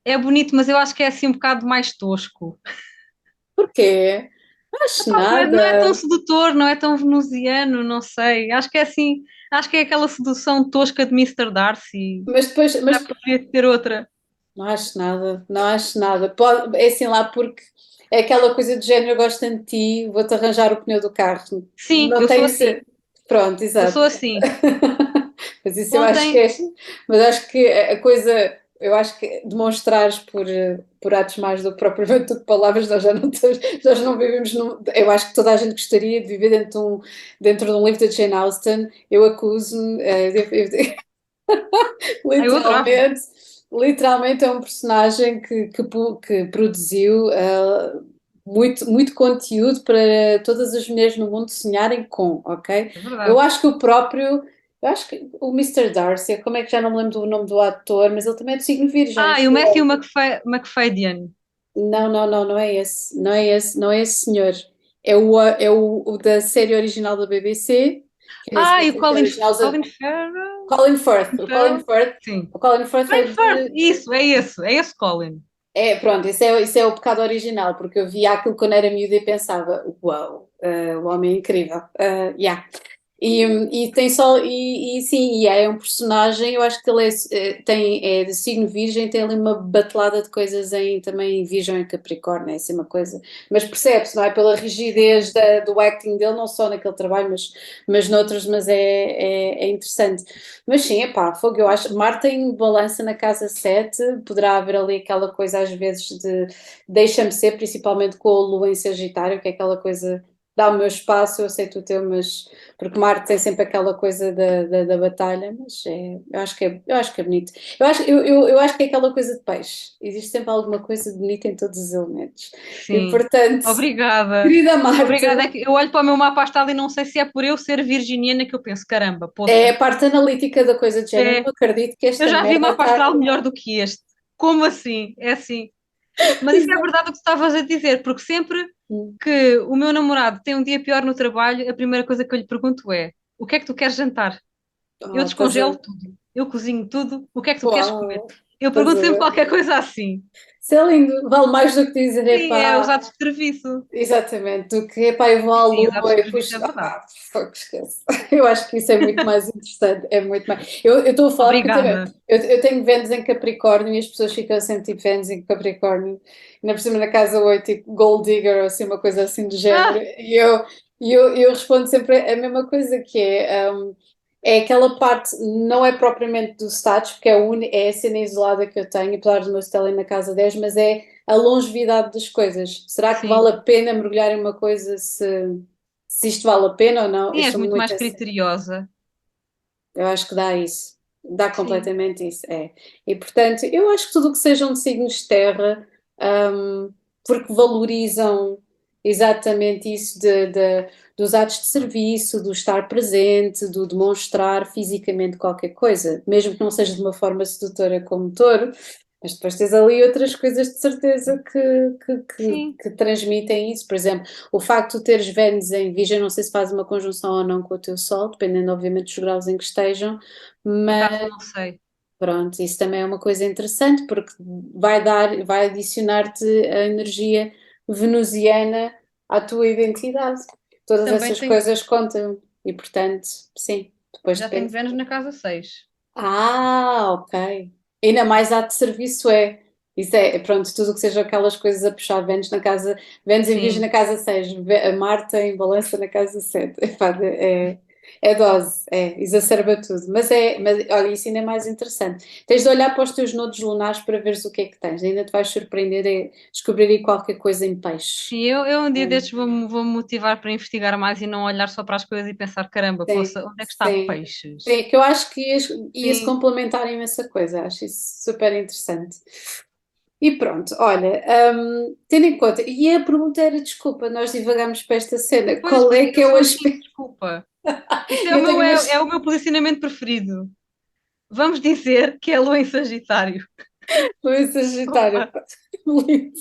é bonito, mas eu acho que é assim um bocado mais tosco. Porquê? Não acho Epá, não é tão nada. sedutor, não é tão venusiano, não sei. Acho que é assim, acho que é aquela sedução tosca de Mister Darcy. Mas depois, Já preferia ter outra. não acho nada, não acho nada. É assim lá porque é aquela coisa do género, eu gosto tanto de ti, vou-te arranjar o pneu do carro. Sim, Não eu tem sou que assim. ser. Pronto, Eu sou exato. assim. Mas isso eu acho que Ontem, é. Mas acho que a coisa. Eu acho que demonstrares por atos mais do que propriamente do que palavras, nós não vivemos num. Eu acho que toda a gente gostaria de viver dentro de um livro de Jane Austen. Eu acuso-me, eu adorava. literalmente, literalmente é um personagem que produziu muito, muito conteúdo para todas as mulheres no mundo sonharem com, ok? É Eu verdade. acho que eu acho que o Mister Darcy, como é que já não me lembro do nome do ator, mas ele também é do signo Virgem. Ah, e o Matthew McFadyen. Não, não, não, não é esse, não é esse, não é esse senhor. É o da série original da BBC, que a Ah, e o série original Colin Farrell. Colin Firth. O Colin Então, Firth, sim. o Colin Firth é Colin Firth, de. isso, é esse Colin. Pronto, isso é o pecado original, porque eu via aquilo quando era miúda e pensava, uau, o homem é incrível. Yeah. E tem só, e sim, é um personagem, eu acho que ele é de signo virgem, tem ali uma batelada de coisas também em virgem e capricórnio, é assim uma coisa, mas percebe-se, não é? Pela rigidez do acting dele, não só naquele trabalho, mas noutros, mas é interessante. Mas sim, epá, fogo, eu acho, Marte em balança na casa 7 poderá haver ali aquela coisa às vezes de deixa-me ser, principalmente com a Lua em Sagitário, que é aquela coisa, dá o meu espaço, eu aceito o teu, mas porque Marte tem sempre aquela coisa da batalha, mas eu acho que é bonito. Eu acho que é aquela coisa de peixe. Existe sempre alguma coisa bonita em todos os elementos. E Sim. portanto, Obrigada. querida Marte, Obrigada. É que eu olho para o meu mapa astral e não sei se é por eu ser virginiana que eu penso, caramba, é poça. a parte analítica da coisa de género. É, Não acredito que eu esta já vi merda mapa está. astral melhor do que este. Como assim? É assim. Mas isso é verdade o que tu estavas a dizer, porque sempre que o meu namorado tem um dia pior no trabalho, a primeira coisa que eu lhe pergunto é: o que é que tu queres jantar? Eu Oh, estás a descongelo tudo, eu cozinho tudo, o que é que tu queres comer? Uau, Eu estás pergunto a sempre ver? qualquer coisa assim. Isso é lindo. Vale mais do que dizer, Sim, é epá, os atos de serviço. exatamente, do que, epá, eu vou E à sim, os atos lua de e serviço é puxo. verdade. Fogo, esquece. Eu acho que isso é muito mais interessante. É muito mais. Eu estou a falar porque Obrigada. eu tenho Vênus em Capricórnio e as pessoas ficam sempre tipo Vênus em Capricórnio. Ainda por cima na casa 8, tipo Gold Digger ou assim, uma coisa assim do género. Ah, E eu respondo sempre a mesma coisa, que é aquela parte, não é propriamente do status, porque é a cena isolada que eu tenho, apesar do meu stellium na casa 10, mas é a longevidade das coisas. Será que vale sim. a pena mergulhar em uma coisa se isto vale a pena ou não? Eu Sim, és sou muito muito mais assim. criteriosa. Eu acho que dá isso. Dá Sim, completamente isso, é. E portanto, eu acho que tudo o que sejam de signos de terra, hum, porque valorizam exatamente isso dos atos de serviço, do estar presente, do demonstrar fisicamente qualquer coisa, mesmo que não seja de uma forma sedutora como touro, mas depois tens ali outras coisas de certeza que, que, sim. que transmitem isso. Por exemplo, o facto de teres Vênus em Virgem, não sei se faz uma conjunção ou não com o teu Sol, dependendo, obviamente, dos graus em que estejam, Por acaso mas não sei. pronto, isso também é uma coisa interessante, porque vai adicionar-te a energia venusiana à tua identidade. Todas Também essas tenho, coisas contam, e portanto, sim, depois já tenho depende. Vênus na casa 6. Ah, ok. Ainda mais ato de serviço é. Isso é, pronto, tudo o que seja aquelas coisas a puxar Vênus na casa, Vênus em Virgem Sim. na casa 6, a Marta em Balança na casa 7. Epá, é dose, exacerba tudo. Mas olha, isso ainda é mais interessante. Tens de olhar para os teus nodos lunares para veres o que é que tens. Ainda te vais surpreender e descobrir aí qualquer coisa em peixe. Sim, eu um dia Hum, destes vou-me motivar para investigar mais e não olhar só para as coisas e pensar, caramba, Sim, poça, onde é que está sim. peixes? Sim, que eu acho que ia-se Sim, complementar imensa coisa, acho isso super interessante. E pronto, olha, tendo em conta, e a pergunta era, desculpa, nós divagamos para esta cena, pois, qual é porque que eu é o sou assim, aspecto? desculpa. Isso é o Eu meu, tenho é umas. o meu posicionamento preferido. Vamos dizer que é a lua em Sagitário. Luís Sagitário, Desculpa. pá. Lindo.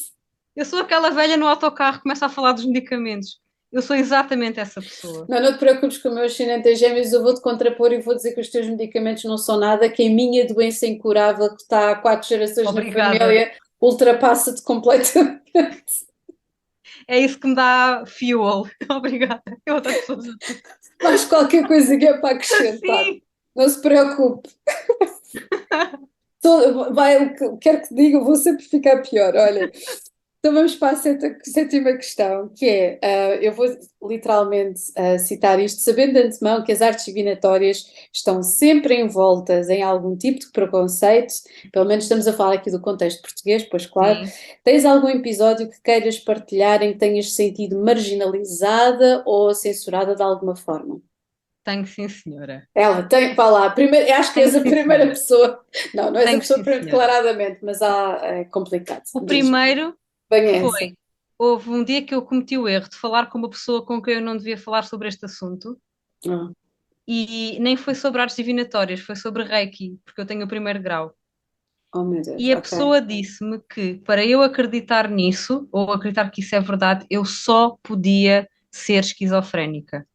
Eu sou aquela velha no autocarro que começa a falar dos medicamentos. Eu sou exatamente essa pessoa. Não te preocupes com o meu ascendente em Gêmeos, eu vou-te contrapor e vou dizer que os teus medicamentos não são nada, que a minha doença incurável, que está há 4 gerações na Obrigada. família, ultrapassa-te completamente. É isso que me dá fuel. Obrigada. É outra pessoa. Mais qualquer coisa que é para acrescentar. Sim. Não se preocupe. Vai, o que quer que diga, eu vou sempre ficar pior. Olha, então vamos para a sétima questão, que é, eu vou literalmente citar isto, sabendo de antemão que as artes divinatórias estão sempre envoltas em algum tipo de preconceito, pelo menos estamos a falar aqui do contexto português, pois claro. Sim. Tens algum episódio que queiras partilhar em que tenhas sentido marginalizada ou censurada de alguma forma? Tenho sim, senhora. Ela tem, vá lá, primeiro, eu acho que Tenho és a sim, primeira senhora. pessoa, não és a Tenho pessoa sim, senhora. declaradamente, mas é complicado, O diz, primeiro bem essa. foi, houve um dia que eu cometi o erro de falar com uma pessoa com quem eu não devia falar sobre este assunto Ah, e nem foi sobre artes divinatórias, foi sobre Reiki, porque eu tenho o primeiro grau. oh meu Deus, E a ok. pessoa disse-me que para eu acreditar nisso, ou acreditar que isso é verdade, eu só podia ser esquizofrénica.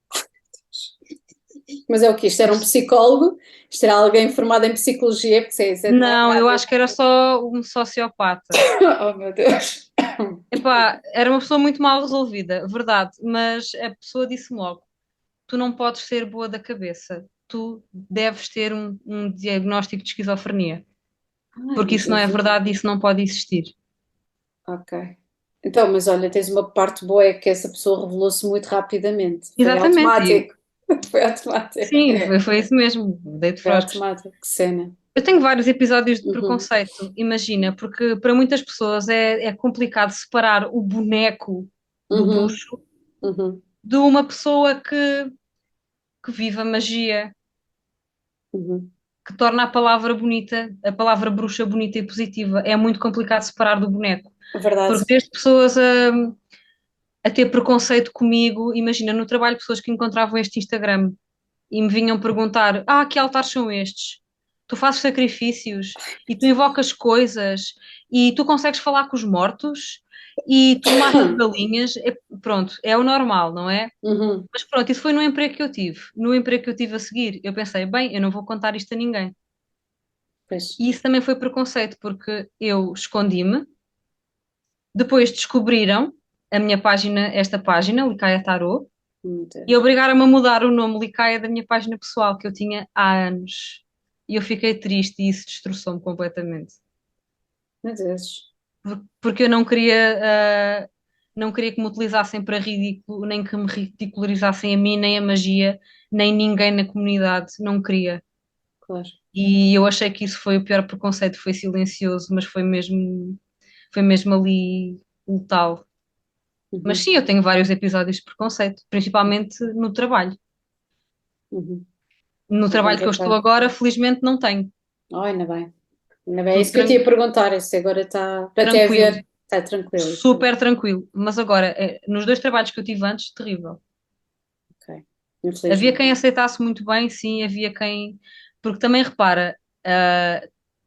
Mas é o quê? Isto era um psicólogo? Isto era alguém formado em psicologia? Porque isso não é Não, eu nada. acho que era só um sociopata. Oh meu Deus. Epá, era uma pessoa muito mal resolvida, verdade, mas a pessoa disse-me logo: tu não podes ser boa da cabeça, tu deves ter um diagnóstico de esquizofrenia, Ai porque meu isso não é Deus. verdade, isso não pode existir. Ok. Então, mas olha, tens uma parte boa, é que essa pessoa revelou-se muito rapidamente. Foi Exatamente, automático. Foi automático. sim, foi isso mesmo, dei de Foi froscos. automático. Que cena. Eu tenho vários episódios de Uhum, preconceito, imagina, porque para muitas pessoas é complicado separar o boneco do uhum, bruxo uhum, de uma pessoa que vive a magia, uhum. que torna a palavra bonita, a palavra bruxa bonita e positiva. É muito complicado separar do boneco, É verdade. porque desde pessoas a ter preconceito comigo, imagina, no trabalho, pessoas que encontravam este Instagram e me vinham perguntar: ah, que altares são estes? Tu fazes sacrifícios e tu invocas coisas e tu consegues falar com os mortos e tu matas galinhas. Pronto, é o normal, não é? Uhum, Mas pronto, isso foi no emprego que eu tive. No emprego que eu tive a seguir, eu pensei: bem, eu não vou contar isto a ninguém. pois. E isso também foi preconceito, porque eu escondi-me, depois descobriram a minha página, esta página, Licaia Tarot, Meu e Deus. obrigaram-me a mudar o nome Licaia da minha página pessoal, que eu tinha há anos. E eu fiquei triste e isso destroçou-me completamente. Meu Deus. Porque eu não queria, não queria que me utilizassem para ridículo, nem que me ridicularizassem a mim, nem a magia, nem ninguém na comunidade. Não queria. Claro. E eu achei que isso foi o pior preconceito, foi silencioso, mas foi mesmo ali letal. Mas Uhum, sim, eu tenho vários episódios de preconceito, principalmente no trabalho. uhum. No É trabalho que eu estou complicado. agora, felizmente não tenho. Oh, ainda bem. Ainda bem. É Tudo isso que eu te ia perguntar. Isso agora está. Para até tranquilo, haver. Está tranquilo. Isso é. super tranquilo. Mas agora, nos dois trabalhos que eu tive antes, terrível. Ok. Havia Infelizmente. quem aceitasse muito bem, sim, havia quem. Porque também repara,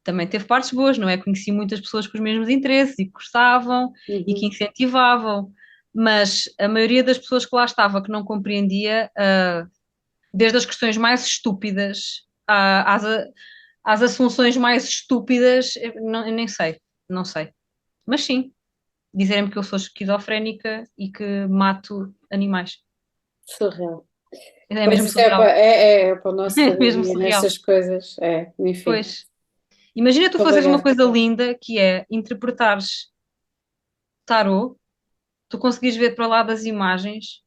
também teve partes boas, não é? Conheci muitas pessoas com os mesmos interesses e que gostavam e que Uhum, incentivavam, mas a maioria das pessoas que lá estava que não compreendia, desde as questões mais estúpidas às assunções mais estúpidas, eu nem sei, não sei. Mas sim, dizerem-me que eu sou esquizofrénica e que mato animais. surreal. É Pois mesmo isso é surreal. para o nosso É dia a mesmo dia, surreal. nessas coisas. É, enfim. Pois. Imagina tu Vou fazeres uma pagar. coisa linda que é interpretares tarô, tu conseguires ver para lá das imagens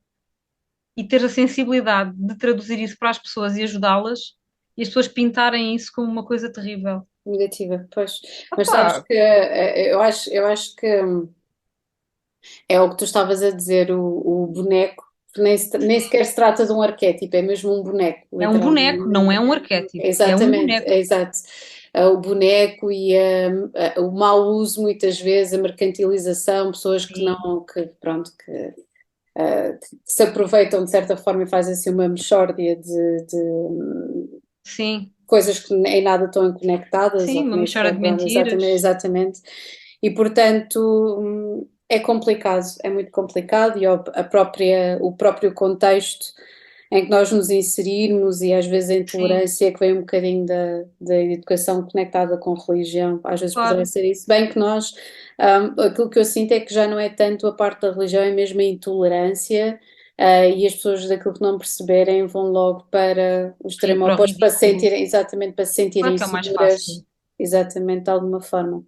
e teres a sensibilidade de traduzir isso para as pessoas e ajudá-las e as pessoas pintarem isso como uma coisa terrível. Negativa, pois. Mas sabes Opá, que eu acho que é o que tu estavas a dizer, o boneco, que nem sequer se trata de um arquétipo, é mesmo um boneco, é um boneco, literalmente. não é um arquétipo, é um Exatamente, boneco. é exato. O boneco e o mau uso, muitas vezes, a mercantilização, pessoas que Sim, não, que, pronto, que se aproveitam de certa forma e fazem assim uma mexórdia de sim, coisas que em nada estão conectadas ou sim, que uma nem mistura sequer de vão, exatamente, mentiras. exatamente. E portanto, é complicado, é muito complicado e o próprio contexto em que nós nos inserirmos e às vezes a Sim, intolerância que vem um bocadinho da educação conectada com religião, às vezes poderá claro. ser isso. Bem que nós, aquilo que eu sinto é que já não é tanto a parte da religião, é mesmo a intolerância. E as pessoas daquilo que não perceberem vão logo para o Sim, extremo para o oposto, para se ridículo. sentirem, exatamente, para se Claro sentirem que é o mais seguras, fácil. exatamente, de alguma forma.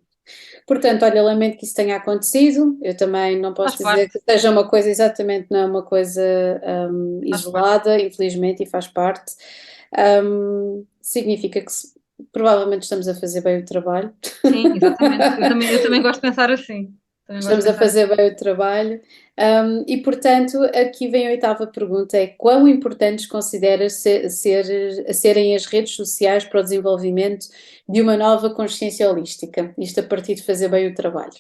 Portanto, olha, lamento que isso tenha acontecido. Eu também não posso Faz dizer parte, que seja uma coisa exatamente, não é uma coisa faz parte. isolada, infelizmente, e faz parte. Significa que provavelmente estamos a fazer bem o trabalho. Sim, exatamente. Eu também gosto de pensar assim. Também gosto de Estamos a pensar fazer assim. bem o trabalho. E, portanto, aqui vem a oitava pergunta: é quão importantes consideras serem as redes sociais para o desenvolvimento de uma nova consciência holística? Isto a partir de fazer bem o trabalho.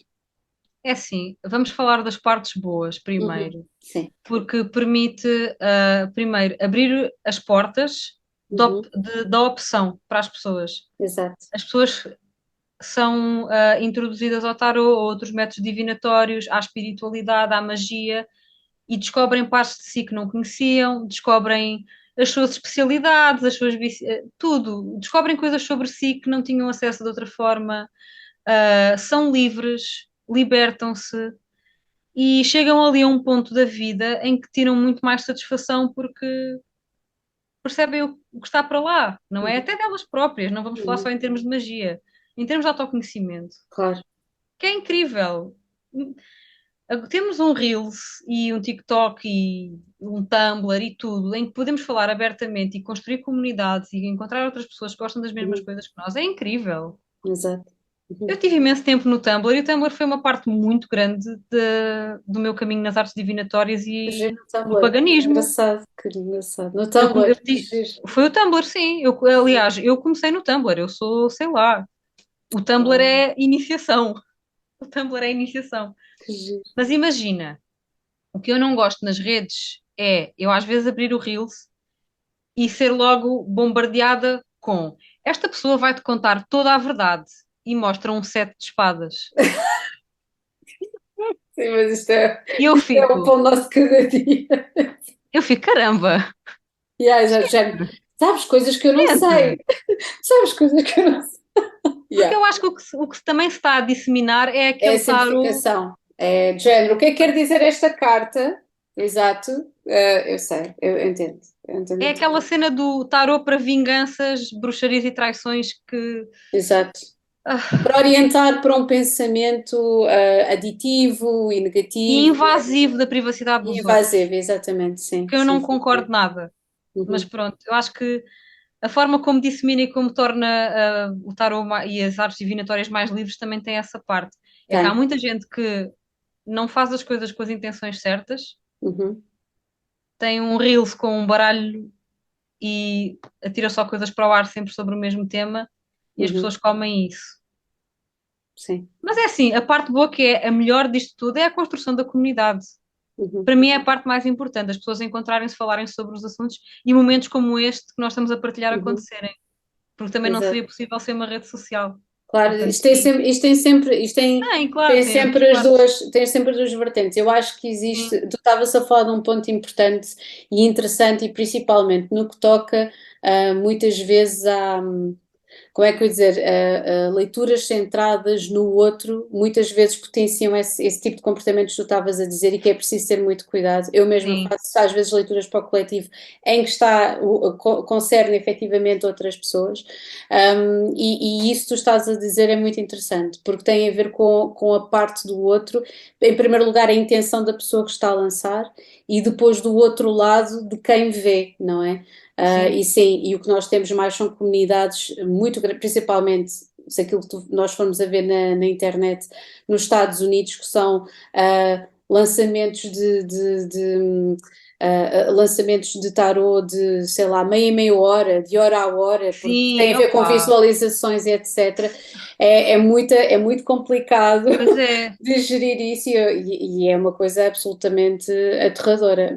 É assim, vamos falar das partes boas Uhum. primeiro, Sim. porque permite, primeiro, abrir as portas Uhum. da opção para as pessoas. Exato. As pessoas são introduzidas ao tarot, a outros métodos divinatórios, à espiritualidade, à magia, e descobrem partes de si que não conheciam, descobrem as suas especialidades, tudo. Descobrem coisas sobre si que não tinham acesso de outra forma, são livres, libertam-se e chegam ali a um ponto da vida em que tiram muito mais satisfação porque percebem o que está para lá, não é? Uhum. Até delas próprias, não vamos falar Uhum. só em termos de magia, em termos de autoconhecimento, Claro. que é incrível. Temos um Reels e um TikTok e um Tumblr e tudo, em que podemos falar abertamente e construir comunidades e encontrar outras pessoas que gostam das mesmas Uhum. coisas que nós. É incrível. Exato. Eu Uhum. tive imenso tempo no Tumblr e o Tumblr foi uma parte muito grande do meu caminho nas artes divinatórias Que e giro no do Tumblr. Que paganismo. engraçado, que engraçado. No Eu, Tumblr, que giro. foi o Tumblr, sim. Aliás, eu comecei no Tumblr, eu sou, sei lá, o Tumblr Uau, é iniciação. O Tumblr é iniciação. que giro. Mas imagina, o que eu não gosto nas redes é eu às vezes abrir o Reels e ser logo bombardeada com esta pessoa vai-te contar toda a verdade e mostra um sete de espadas. Sim, mas E eu isto é o fico, pão nosso cada dia. eu fico, caramba, Yeah, exato, já, sabes coisas que eu não sei. gente, Sabes coisas que eu não sei. porque Yeah. eu acho que o que também se está a disseminar é É a aquele tarot. simplificação. É de género. O que é que quer dizer esta carta? Exato. Eu sei, eu entendo. Eu entendo É o que tu aquela queres. cena do tarô para vinganças, bruxarias e traições que. Exato. ah, Para orientar para um pensamento aditivo e e negativo invasivo da privacidade e dos outros, invasivo, exatamente, sim, que eu sim, não sim, concordo sim. nada. Mas Uhum. pronto, eu acho que a forma como dissemina e como torna o tarot e as artes divinatórias mais livres também tem essa parte. É que há Tem. muita gente que não faz as coisas com as intenções certas, Uhum. tem um reels com um baralho e atira só coisas para o ar sempre sobre o mesmo tema e as Uhum. pessoas comem isso. Sim. Mas é assim, a parte boa que é a melhor disto tudo é a construção da comunidade. Uhum. Para mim é a parte mais importante, as pessoas encontrarem-se, falarem sobre os assuntos e momentos como este que nós estamos a partilhar Uhum. acontecerem, porque também não seria Exato. possível ser uma rede social. Claro, Portanto, sim. isto Claro, tem tem as duas sempre as partes. duas, tem sempre as duas vertentes. Eu acho que Sim, existe, tu estavas a falar de um ponto importante e interessante, e principalmente no que toca muitas vezes como é que eu ia dizer, leituras centradas no outro muitas vezes potenciam esse tipo de comportamentos que tu estavas a dizer e que é preciso ter muito cuidado. Eu mesma Sim, faço às vezes leituras para o coletivo em que concerne efetivamente outras pessoas, e isso que tu estás a dizer é muito interessante, porque tem a ver com a parte do outro, em primeiro lugar a intenção da pessoa que está a lançar e depois do outro lado de quem vê, não é? sim, E sim, e o que nós temos mais são comunidades muito grandes, principalmente se aquilo que nós formos a ver na internet nos Estados Unidos, que são lançamentos lançamentos de tarô de, sei lá, meia hora, de hora a hora, porque tem a sim, ver com opa, visualizações e etc. É muito complicado pois é, de gerir isso e é uma coisa absolutamente aterradora,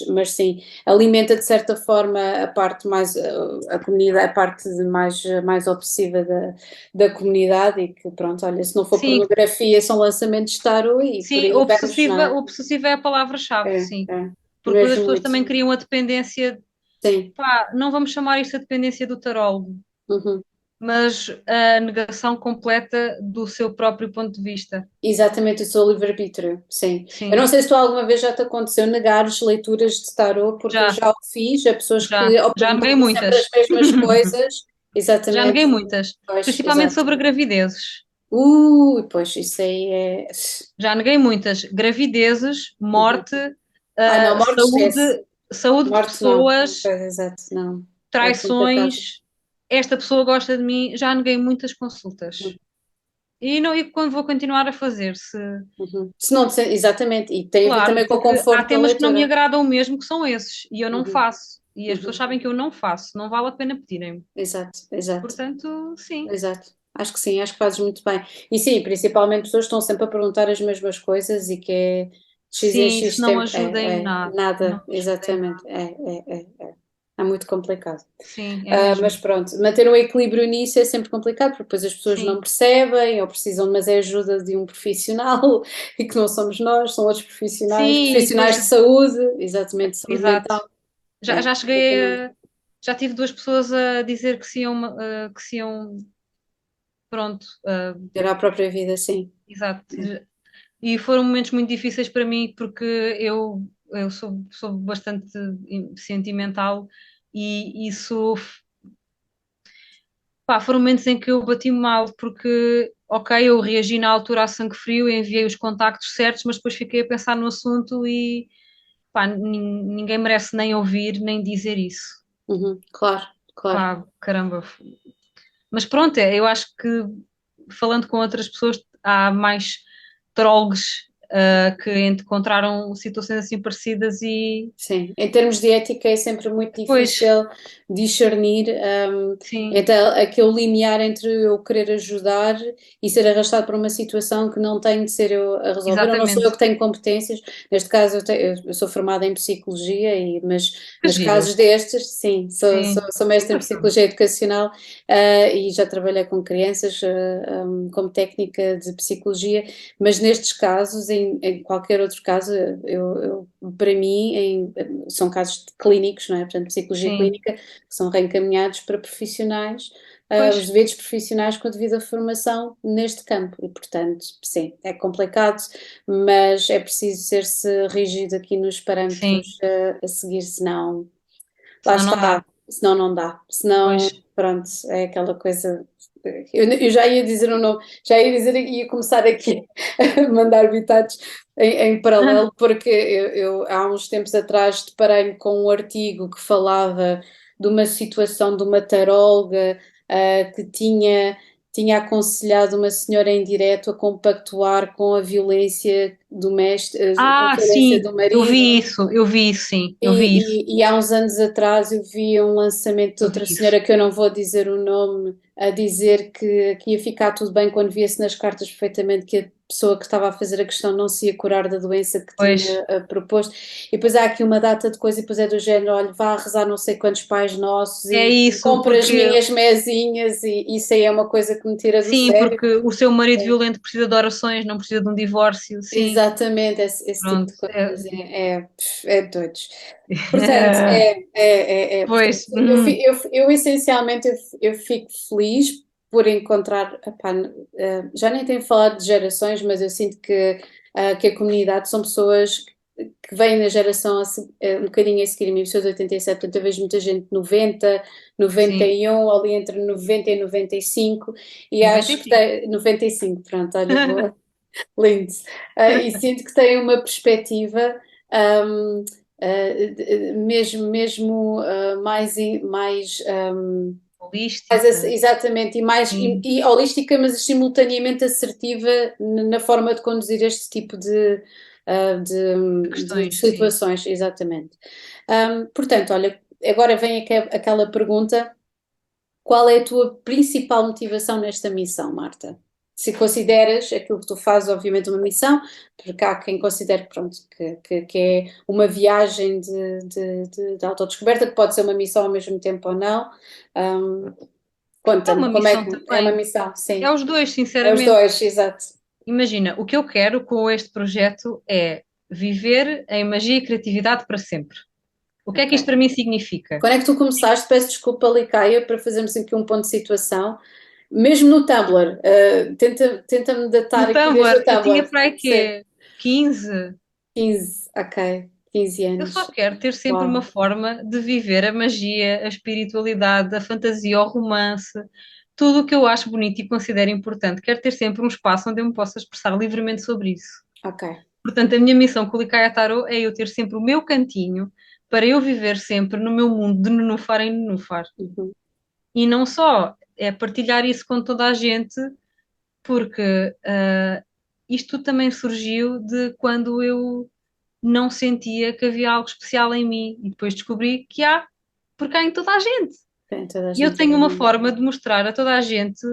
mas sim, alimenta de certa forma a parte mais, a comunidade, a parte mais obsessiva da comunidade e que pronto, olha, se não for sim, pornografia são lançamentos de tarô e por sim, aí vamos, não é? obsessiva é a palavra-chave, sim, É, porque depois as mesmo pessoas muito, também criam a dependência, sim, pá, não vamos chamar isto a dependência do tarólogo, uhum. mas a negação completa do seu próprio ponto de vista, Exatamente, o seu livre-arbítrio, sim. Eu não sim, sei se tu alguma vez já te aconteceu negares leituras de tarô, porque eu já, já o fiz, a pessoas que já neguei perguntam sempre as muitas, mesmas coisas, já exatamente, neguei muitas, pois, principalmente exato. sobre gravidezes. Pois, isso aí é... Já neguei muitas gravidezes, Uhum. morte, Ai não, morte esquece, saúde de morte não, pessoas, pois, exato, não, é complicado. traições. Esta pessoa gosta de mim. Já neguei muitas consultas. E não, e quando vou continuar a fazer, se Uhum. Se não, exatamente, e tem a ver claro, também com o porque há conforto da temas que não me leitura. agradam mesmo, que são esses, e eu não Uhum. faço. E as pessoas Uhum. sabem que eu não faço, não vale a pena pedirem-me. Exato, exato. Portanto, sim, Exato, acho que sim, acho que fazes muito bem. E sim, principalmente pessoas que estão sempre a perguntar as mesmas coisas e que é X em sim, isso X não tempo. ajuda em nada. Não Nada, ajuda em exatamente. nada. É muito complicado. Sim, é mesmo. Mas pronto, manter o equilíbrio nisso é sempre complicado, porque depois as pessoas não Sim, percebem ou precisam, mas é ajuda de um profissional e que não somos nós, são outros profissionais, sim, e profissionais de depois, saúde, exatamente, de saúde exato. mental. Já Exatamente. cheguei a. Já tive duas pessoas a dizer que se iam, pronto, Gerar a própria vida, sim. exato. E foram momentos muito difíceis para mim porque eu sou bastante sentimental e isso, pá, foram momentos em que eu bati mal porque, ok, eu reagi na altura a sangue frio, enviei os contactos certos, mas depois fiquei a pensar no assunto e, pá, ninguém merece nem ouvir nem dizer isso. Uhum, claro, claro. Pá, caramba. Mas pronto, eu acho que falando com outras pessoas, há mais trolls que encontraram situações assim parecidas e Sim, em termos de ética é sempre muito depois, difícil discernir sim, entre aquele limiar entre eu querer ajudar e ser arrastado para uma situação que não tenho de ser eu a resolver, ou não sou eu exatamente. que tenho competências. Neste caso, eu sou formada em psicologia, Que mas giro, casos destes, sim, sim, sou mestre em psicologia educacional, e já trabalhei com crianças, como técnica de psicologia, mas nestes casos, em qualquer outro caso, para mim, são casos clínicos, não é? Portanto, psicologia sim, clínica, que são reencaminhados para profissionais, os pois, devidos profissionais com a devida formação neste campo. E, portanto, sim, é complicado, mas é preciso ser-se rígido aqui nos sim, parâmetros a seguir, senão, lá senão não dá, está, senão não dá. Senão, pois, pronto, é aquela coisa. Eu já ia dizer um nome, já ia dizer, ia começar aqui a mandar bitados em paralelo, porque eu há uns tempos atrás deparei-me com um artigo que falava de uma situação de uma taróloga que tinha aconselhado uma senhora em direto a compactuar com a violência doméstica, com a violência sim, do marido. eu vi isso, sim, eu vi isso, E há uns anos atrás eu vi um lançamento de eu vi outra isso, senhora que eu não vou dizer o nome, a dizer que ia ficar tudo bem quando via-se nas cartas perfeitamente que a pessoa que estava a fazer a questão não se ia curar da doença que pois, tinha proposto. E depois há aqui uma data de coisa e depois é do género, olha, vá rezar não sei quantos pais nossos é e isso, compra as porque minhas mesinhas e isso aí é uma coisa que me tira do sim, sério. porque o seu marido violento precisa de orações, não precisa de um divórcio, sim, exatamente, esse tipo Pronto. de coisas é doidos. Portanto, portanto, Pois, eu essencialmente eu fico feliz por encontrar, epá, já nem tenho falado de gerações, mas eu sinto que a comunidade são pessoas que vêm na geração um bocadinho a seguir a mim, pessoas de 87, portanto eu vejo muita gente de 90, sim, 91, ali entre 90 e 95, e acho que 95. tem 95, pronto, olha, boa. Lindo. E sinto que tem uma perspectiva um, mesmo mais, Holística, exatamente, e mais sim, e holística, mas simultaneamente assertiva na forma de conduzir este tipo de questões, sim. situações, exatamente. Portanto, olha, agora vem aquela pergunta: qual é a tua principal motivação nesta missão, Marta? Se consideras aquilo que tu fazes, obviamente, uma missão, porque há quem considere pronto, que é uma viagem de autodescoberta, que pode ser uma missão ao mesmo tempo ou não. Um, É Conta-me, uma como é missão que é uma também. missão? É Sim, os dois, é os sinceramente. dois, exato. Imagina, o que eu quero com este projeto é viver em magia e criatividade para sempre. O que é que isto Ok. para mim significa? Quando é que tu começaste? Peço desculpa, Licaia, para fazermos aqui um ponto de situação. Mesmo no Tumblr, tenta-me datar No aqui desde Tumblr, o eu tinha Tumblr. para aí Sim, que 15. 15, ok, 15 Eu só anos. quero ter sempre uma Uau. forma de viver a magia, a espiritualidade, a fantasia, o romance, tudo o que eu acho bonito e considero importante. Quero ter sempre um espaço onde eu me possa expressar livremente sobre isso. Ok. Portanto, a minha missão com o Likaya Tarot é eu ter sempre o meu cantinho para eu viver sempre no meu mundo de nenufar em nenufar. Uhum. E não só, é partilhar isso com toda a gente, porque isto também surgiu de quando eu não sentia que havia algo especial em mim e depois descobri que há, porque há em toda a gente. Tem toda a E eu gente a tenho uma ganhar. forma de mostrar a toda a gente,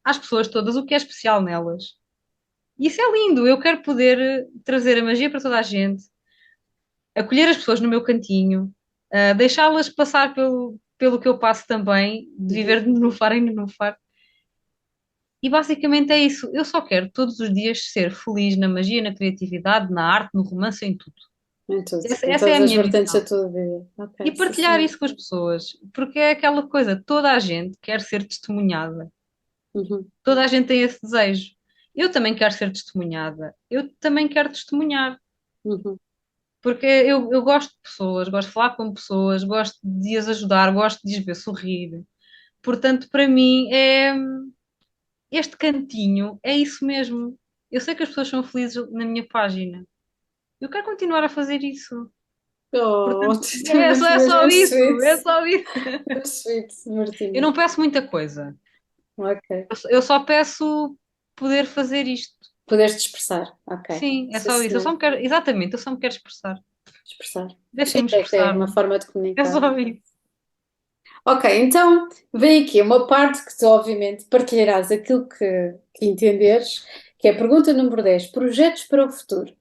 às pessoas todas, o que é especial nelas. E isso é lindo. Eu quero poder trazer a magia para toda a gente, acolher as pessoas no meu cantinho, deixá-las passar pelo que eu passo também, de Uhum. viver de nenufar em nenufar. E basicamente é isso. Eu só quero todos os dias ser feliz na magia, na criatividade, na arte, no romance, em tudo. Em tudo, Essa, em essa é todas a as minha vertentes da missão. tua vida. E Ok, sim, partilhar senhor. isso com as pessoas, porque é aquela coisa, toda a gente quer ser testemunhada. Uhum. Toda a gente tem esse desejo. Eu também quero ser testemunhada. Eu também quero testemunhar. Uhum. Porque eu gosto de pessoas, gosto de falar com pessoas, gosto de as ajudar, gosto de as ver sorrir. Portanto, para mim, este cantinho é isso mesmo. Eu sei que as pessoas são felizes na minha página. Eu quero continuar a fazer isso. Oh, Portanto, tu é mesmo, é mesmo só muito isso, sweet. é só isso. Muito sweet, Eu Martina. não peço muita coisa. Ok. Eu só peço poder fazer isto. Poderes-te expressar. Ok. Sim, é Sim, só isso. Eu senhor. só me quero, exatamente, eu só me quero expressar. Expressar. Sim, Deixem-me é uma expressar-me. forma de É comunicar. só isso. Ok, então vem aqui uma parte que tu obviamente partilharás aquilo que entenderes, que é a pergunta número 10: projetos para o futuro.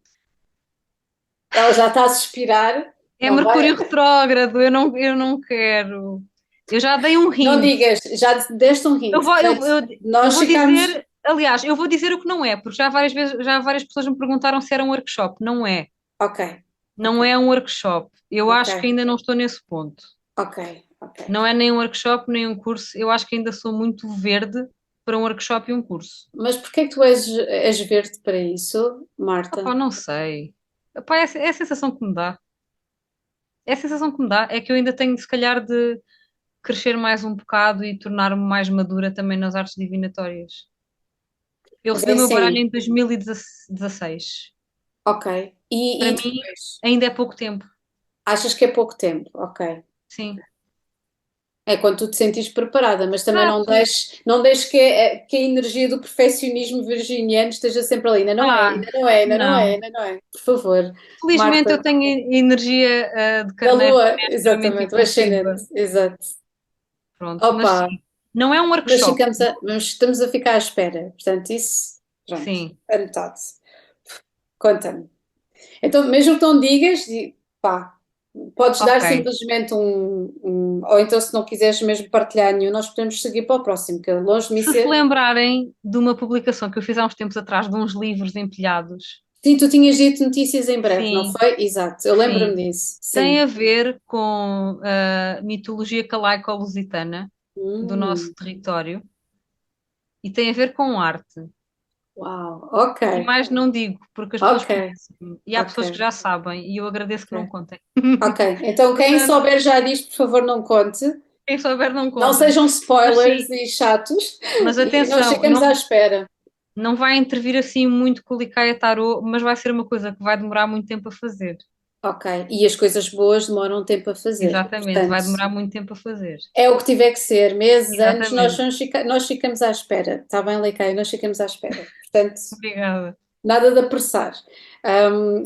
Ela já está a suspirar, É não vai? Mercúrio retrógrado, eu não quero. Eu já dei um Não hint. digas, já deste um hint. Portanto, Eu nós vou ficamos. dizer, aliás, eu vou dizer o que não é, porque já várias vezes, já várias pessoas me perguntaram se era um workshop. Não é. Ok, ok, Não é um workshop. Eu ok, acho que ainda não estou nesse ponto. ok, ok. Não é nem um workshop, nem um curso. Eu acho que ainda sou muito verde para um workshop e um curso. Mas porquê é que tu és verde para isso, Marta? Opá, não sei. Opá, é a sensação que me dá. É a sensação que me dá. É que eu ainda tenho, se calhar, de crescer mais um bocado e tornar-me mais madura também nas artes divinatórias. Eu Mas recebi é o meu baralho assim, em 2016. ok. Para E mim, depois? ainda é pouco tempo. Achas que é pouco tempo? Ok. Sim. É quando tu te sentires preparada, mas também Exato. não deixes que a energia do perfeccionismo virginiano esteja sempre ali. Ainda não é, Ah, ainda não é, ainda não é, não. ainda não é. Por favor, Felizmente eu Marta, tenho energia de da carneiro Lua, também é extremamente exatamente, o ascendente, impulsiva. exato. Pronto, mas Opa, sim, não é um mas workshop. estamos a ficar à espera. Portanto, isso, pronto, Sim. anotado. Conta-me. Então, mesmo que não digas, pá, podes dar Ok. simplesmente ou então se não quiseres mesmo partilhar nenhum, nós podemos seguir para o próximo, que longe de mim Se ser. lembrarem de uma publicação que eu fiz há uns tempos atrás de uns livros empilhados, Sim, tu tinhas dito notícias em breve, não Sim, foi? Exato, eu lembro-me sim. disso. Tem Sim. a ver com a mitologia calaico-lusitana do nosso Hum, território e tem a ver com arte. uau, ok, E mais não digo, porque as pessoas ok, conhecem-me e há ok, pessoas que já sabem e eu agradeço que não ok. contem. Ok, então quem Portanto, souber já disto, por favor, não conte. quem souber não Não conta. sejam Mas spoilers sim, e chatos mas e nós atenção, ficamos à espera. não vai intervir assim muito com o Licaia Tarot, mas vai ser uma coisa que vai demorar muito tempo a fazer. Ok, e as coisas boas demoram tempo a fazer. Exatamente, vai Portanto, demorar muito tempo a fazer. é o que tiver que ser, meses, anos, Exatamente. nós ficamos à espera. Está bem, Leicai, nós ficamos à espera. Portanto, Obrigada. nada de apressar.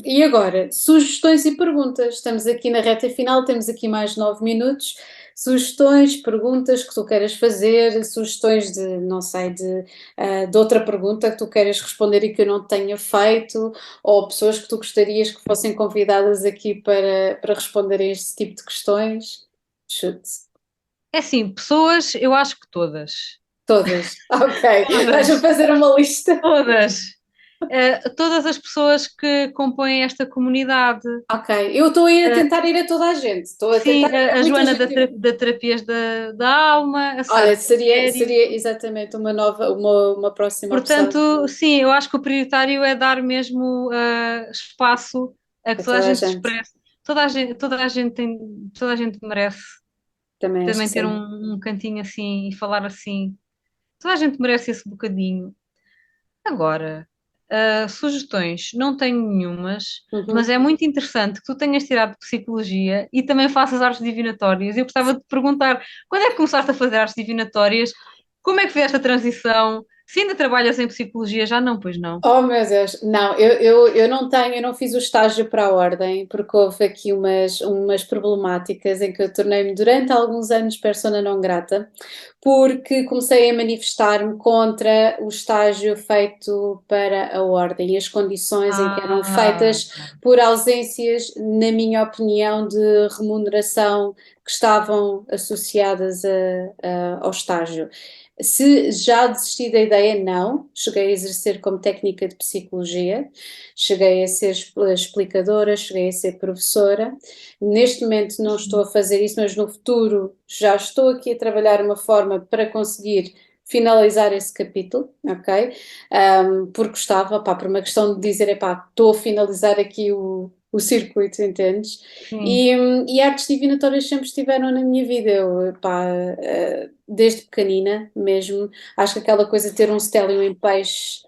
E agora, sugestões e perguntas. Estamos aqui na reta final, temos aqui mais 9 minutos. Sugestões, perguntas que tu queiras fazer, sugestões de, não sei, de outra pergunta que tu queiras responder e que eu não tenha feito, ou pessoas que tu gostarias que fossem convidadas aqui para responderem a este tipo de questões. Chute. É assim, pessoas, eu acho que todas. Todas. Ok. Vais-me Todas. fazer uma lista. Todas. Todas as pessoas que compõem esta comunidade. Ok. Eu estou a Eh, tentar ir a toda a gente. Estou a tentar sim, ir a a muita Joana gente. da Terapias da Alma, a Sara Olha, do Mistério. seria exatamente uma próxima opção Portanto, sim, eu acho que o prioritário é dar mesmo espaço a a que toda a toda a gente se gente. expresse. Toda a gente merece Também acho que também ter sim. um cantinho assim e falar assim. Toda a gente merece esse bocadinho. Agora, sugestões, não tenho nenhumas, mas Uhum. é muito interessante que tu tenhas tirado psicologia e também faças artes divinatórias. Eu gostava de te perguntar, quando é que começaste a fazer artes divinatórias? Como é que fizeste a transição? Se ainda trabalhas em psicologia, já não, pois não. Oh meu Deus, não, eu não tenho, eu não fiz o estágio para a ordem, porque houve aqui umas problemáticas em que eu tornei-me durante alguns anos persona não grata, porque comecei a manifestar-me contra o estágio feito para a ordem e as condições em que eram Ah, feitas por ausências, na minha opinião, de remuneração que estavam associadas ao estágio. Se já desisti da ideia, não. Cheguei a exercer como técnica de psicologia, cheguei a ser explicadora, cheguei a ser professora. Neste momento não estou a fazer isso, mas no futuro já estou aqui a trabalhar uma forma para conseguir finalizar esse capítulo, ok? Porque gostava, pá, por uma questão de dizer, epá, estou a finalizar aqui o circuito, entendes? sim. E artes divinatórias sempre estiveram na minha vida. Eu, pá, desde pequenina mesmo, acho que aquela coisa de ter um stélio em peixe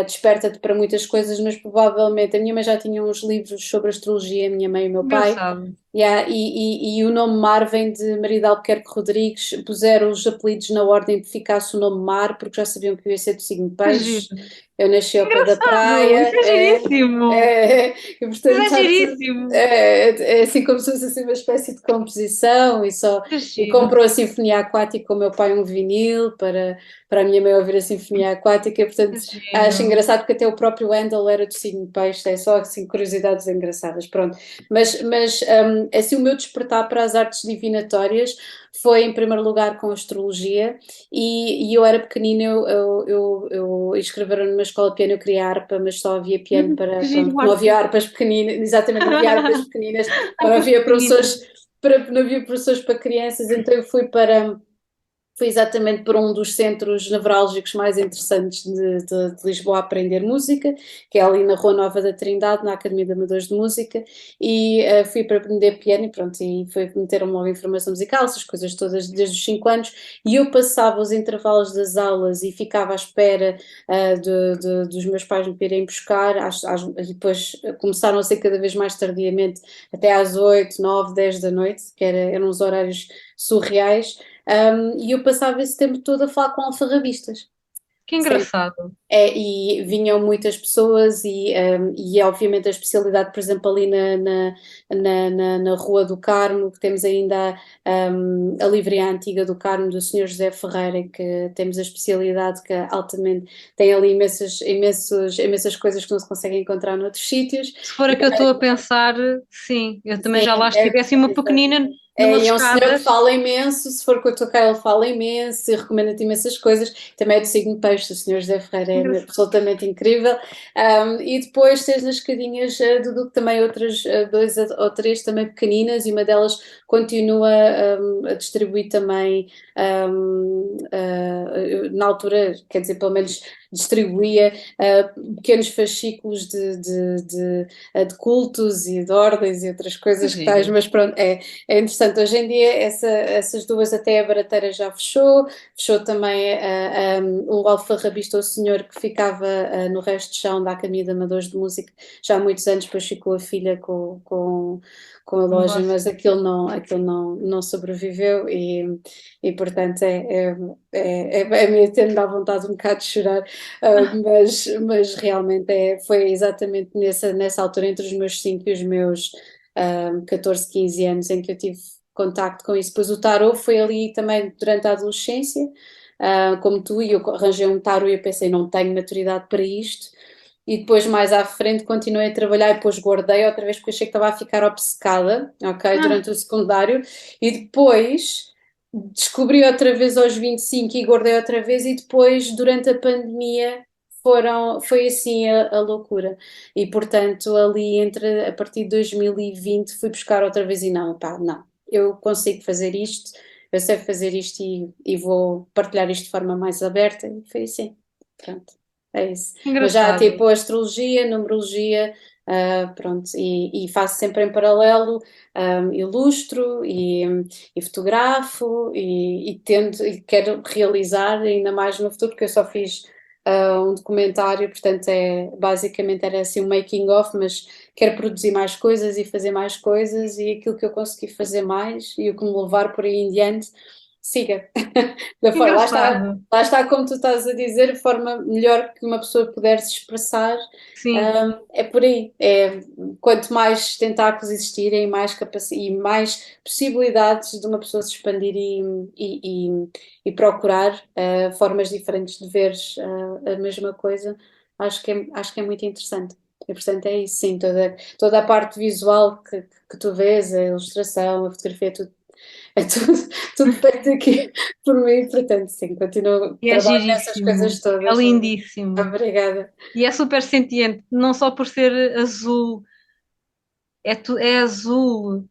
desperta-te para muitas coisas, mas provavelmente a minha mãe já tinha uns livros sobre astrologia, a minha mãe e o meu pai. Engraçado. Yeah, e o nome Mar vem de Maria de Albuquerque Rodrigues, puseram os apelidos na ordem de ficasse o nome Mar, porque já sabiam que eu ia ser do signo de Que peixe. giro. Eu nasci ao pé da Engraçado. Isso praia, é giríssimo. e Isso portanto é está tudo, giríssimo. é assim como se fosse assim uma espécie de composição Que e giro. comprou a Sinfonia Aquática com o meu pai um vinil para a minha mãe ouvir a Sinfonia Aquática, Que portanto acho giro. engraçado que até o próprio Handel era do signo de peixe, é só assim curiosidades engraçadas, pronto. Mas assim, o meu despertar para as artes divinatórias foi em primeiro lugar com a astrologia e eu era pequenina, eu inscreveram numa escola de piano, eu queria harpa, mas só havia piano para, Que pronto, giro, não Marta. havia harpas pequeninas, exatamente, não havia harpas pequeninas, não Harpas havia pequeninas. professores não havia professores para crianças, então eu fui exatamente para um dos centros nevrálgicos mais interessantes de Lisboa a aprender música, que é ali na Rua Nova da Trindade, na Academia de Amadores de Música, e fui para aprender piano e pronto, e foi meter-me logo em formação musical, essas coisas todas desde os 5 anos, e eu passava os intervalos das aulas e ficava à espera dos meus pais me irem buscar, e depois começaram a ser cada vez mais tardiamente, até às 8, 9, 10 da noite, eram os horários surreais, e eu passava esse tempo todo a falar com alfarrabistas. Que Sempre. engraçado. E vinham muitas pessoas e obviamente a especialidade, por exemplo, ali na Rua do Carmo, que temos ainda a livraria antiga do Carmo do Senhor José Ferreira, que temos a especialidade que é altamente tem ali imensas coisas que não se conseguem encontrar noutros sítios. Se for E, a que eu estou a pensar, sim, eu também já sim, lá estive. É assim uma pequenina, numas E é um senhor que escadas. fala imenso, se for com a tua cara ele fala imenso e recomenda-te imensas coisas, também é do signo de peixe, o senhor José Ferreira é Engraçado. absolutamente incrível. E depois tens nas escadinhas do Duque também outras dois ou três também pequeninas e uma delas continua a distribuir também na altura, quer dizer, pelo menos distribuía pequenos fascículos de cultos e de ordens e outras Que coisas que tais, giro. mas pronto, é interessante. Hoje em dia essas duas até a Barateira já fechou também o alfarrabista, o senhor que ficava no resto de chão da Academia de Amadores de Música já há muitos anos, depois ficou a filha com a loja, Negócio. mas aquilo não sobreviveu e portanto a mim até me dá vontade um bocado de chorar, mas realmente foi exatamente nessa altura, entre os meus 5 e os meus 14, 15 anos, em que eu tive contacto com isso. Depois o tarot foi ali também durante a adolescência, como tu, e eu arranjei um tarot e eu pensei, não tenho maturidade para isto. E depois, mais à frente, continuei a trabalhar e depois guardei outra vez porque achei que estava a ficar obcecada, ok, Ah, durante o secundário. E depois descobri outra vez aos 25 e guardei outra vez. E depois, durante a pandemia, foi assim a loucura. E portanto, ali a partir de 2020, fui buscar outra vez e não, pá, não, eu consigo fazer isto, eu sei fazer isto e vou partilhar isto de forma mais aberta. E foi assim, pronto. É isso. Mas já engraçado. tipo astrologia, numerologia, pronto, e faço sempre em paralelo, ilustro e fotografo e tento e quero realizar ainda mais no futuro, porque eu só fiz um documentário, portanto basicamente era assim um making of, mas quero produzir mais coisas e fazer mais coisas e aquilo que eu consegui fazer mais e o que me levar por aí em diante, siga. Engraçado. Lá está, como tu estás a dizer, a forma melhor que uma pessoa puder se expressar, Sim. é por aí. Quanto mais tentáculos existirem, e mais possibilidades de uma pessoa se expandir e procurar formas diferentes de ver a mesma coisa, acho que é muito interessante. E, portanto, é isso, sim, toda a parte visual que tu vês, a ilustração, a fotografia, tudo feito aqui por mim, portanto, sim, continuo, E é trabalho nessas coisas giríssimo. É todas. lindíssimo. Obrigada. E é super sentiente, não só por ser azul, é azul,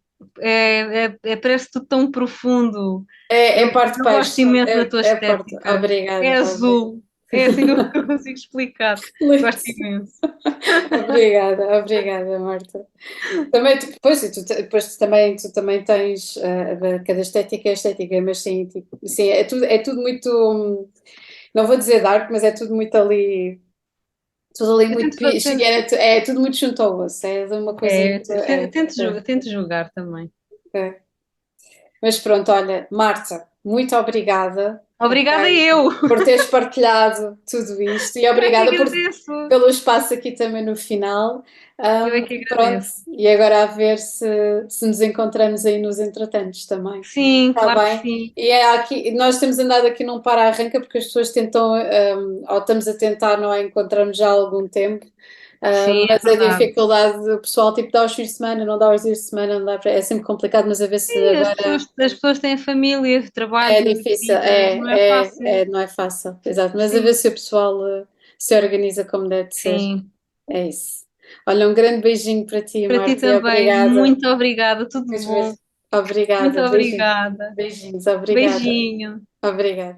parece tudo tão profundo. É Eu, a parte de eu gosto peixe, imenso da tua é a parte. estética. É Obrigada, obrigada. azul, é assim que eu consigo explicar. Lindo. Gosto imenso. Obrigada, obrigada, Marta. Também, depois tu também tens cada estética é estética, mas sim, tipo, sim, é tudo muito, não vou dizer dark, mas é tudo ali Eu muito tento, piche, é tudo muito junto ao osso, é de uma coisa muito. eu tento julgar também. É. Mas pronto, olha, Marta, muito obrigada, Obrigada ok, eu. por teres partilhado tudo isto e Eu é que obrigada agradeço. pelo espaço aqui também no final. Eu é que Pronto, agradeço. e agora a ver se nos encontramos aí nos entretantos também. Sim, Está claro que bem? sim. E aqui, nós temos andado aqui num para-arranca porque as pessoas tentam, ou estamos a tentar, não é? Encontramos já há algum tempo. Sim, é Mas a verdade. dificuldade do pessoal, tipo, dá os fins de semana, não dá os dias de semana, não dá é sempre complicado, mas a ver se Sim, agora as pessoas têm família, é trabalho, difícil, vidas, não é fácil. não é fácil, exato, mas a ver Sim, se o pessoal se organiza como deve ser. sim. É isso. Olha, um grande beijinho para ti, Para ti Marta, e também, obrigada. muito obrigada, tudo Muitos beijos. bom. Muito Obrigada, beijinhos. obrigada. Beijinhos, obrigada. Beijinho. Obrigada.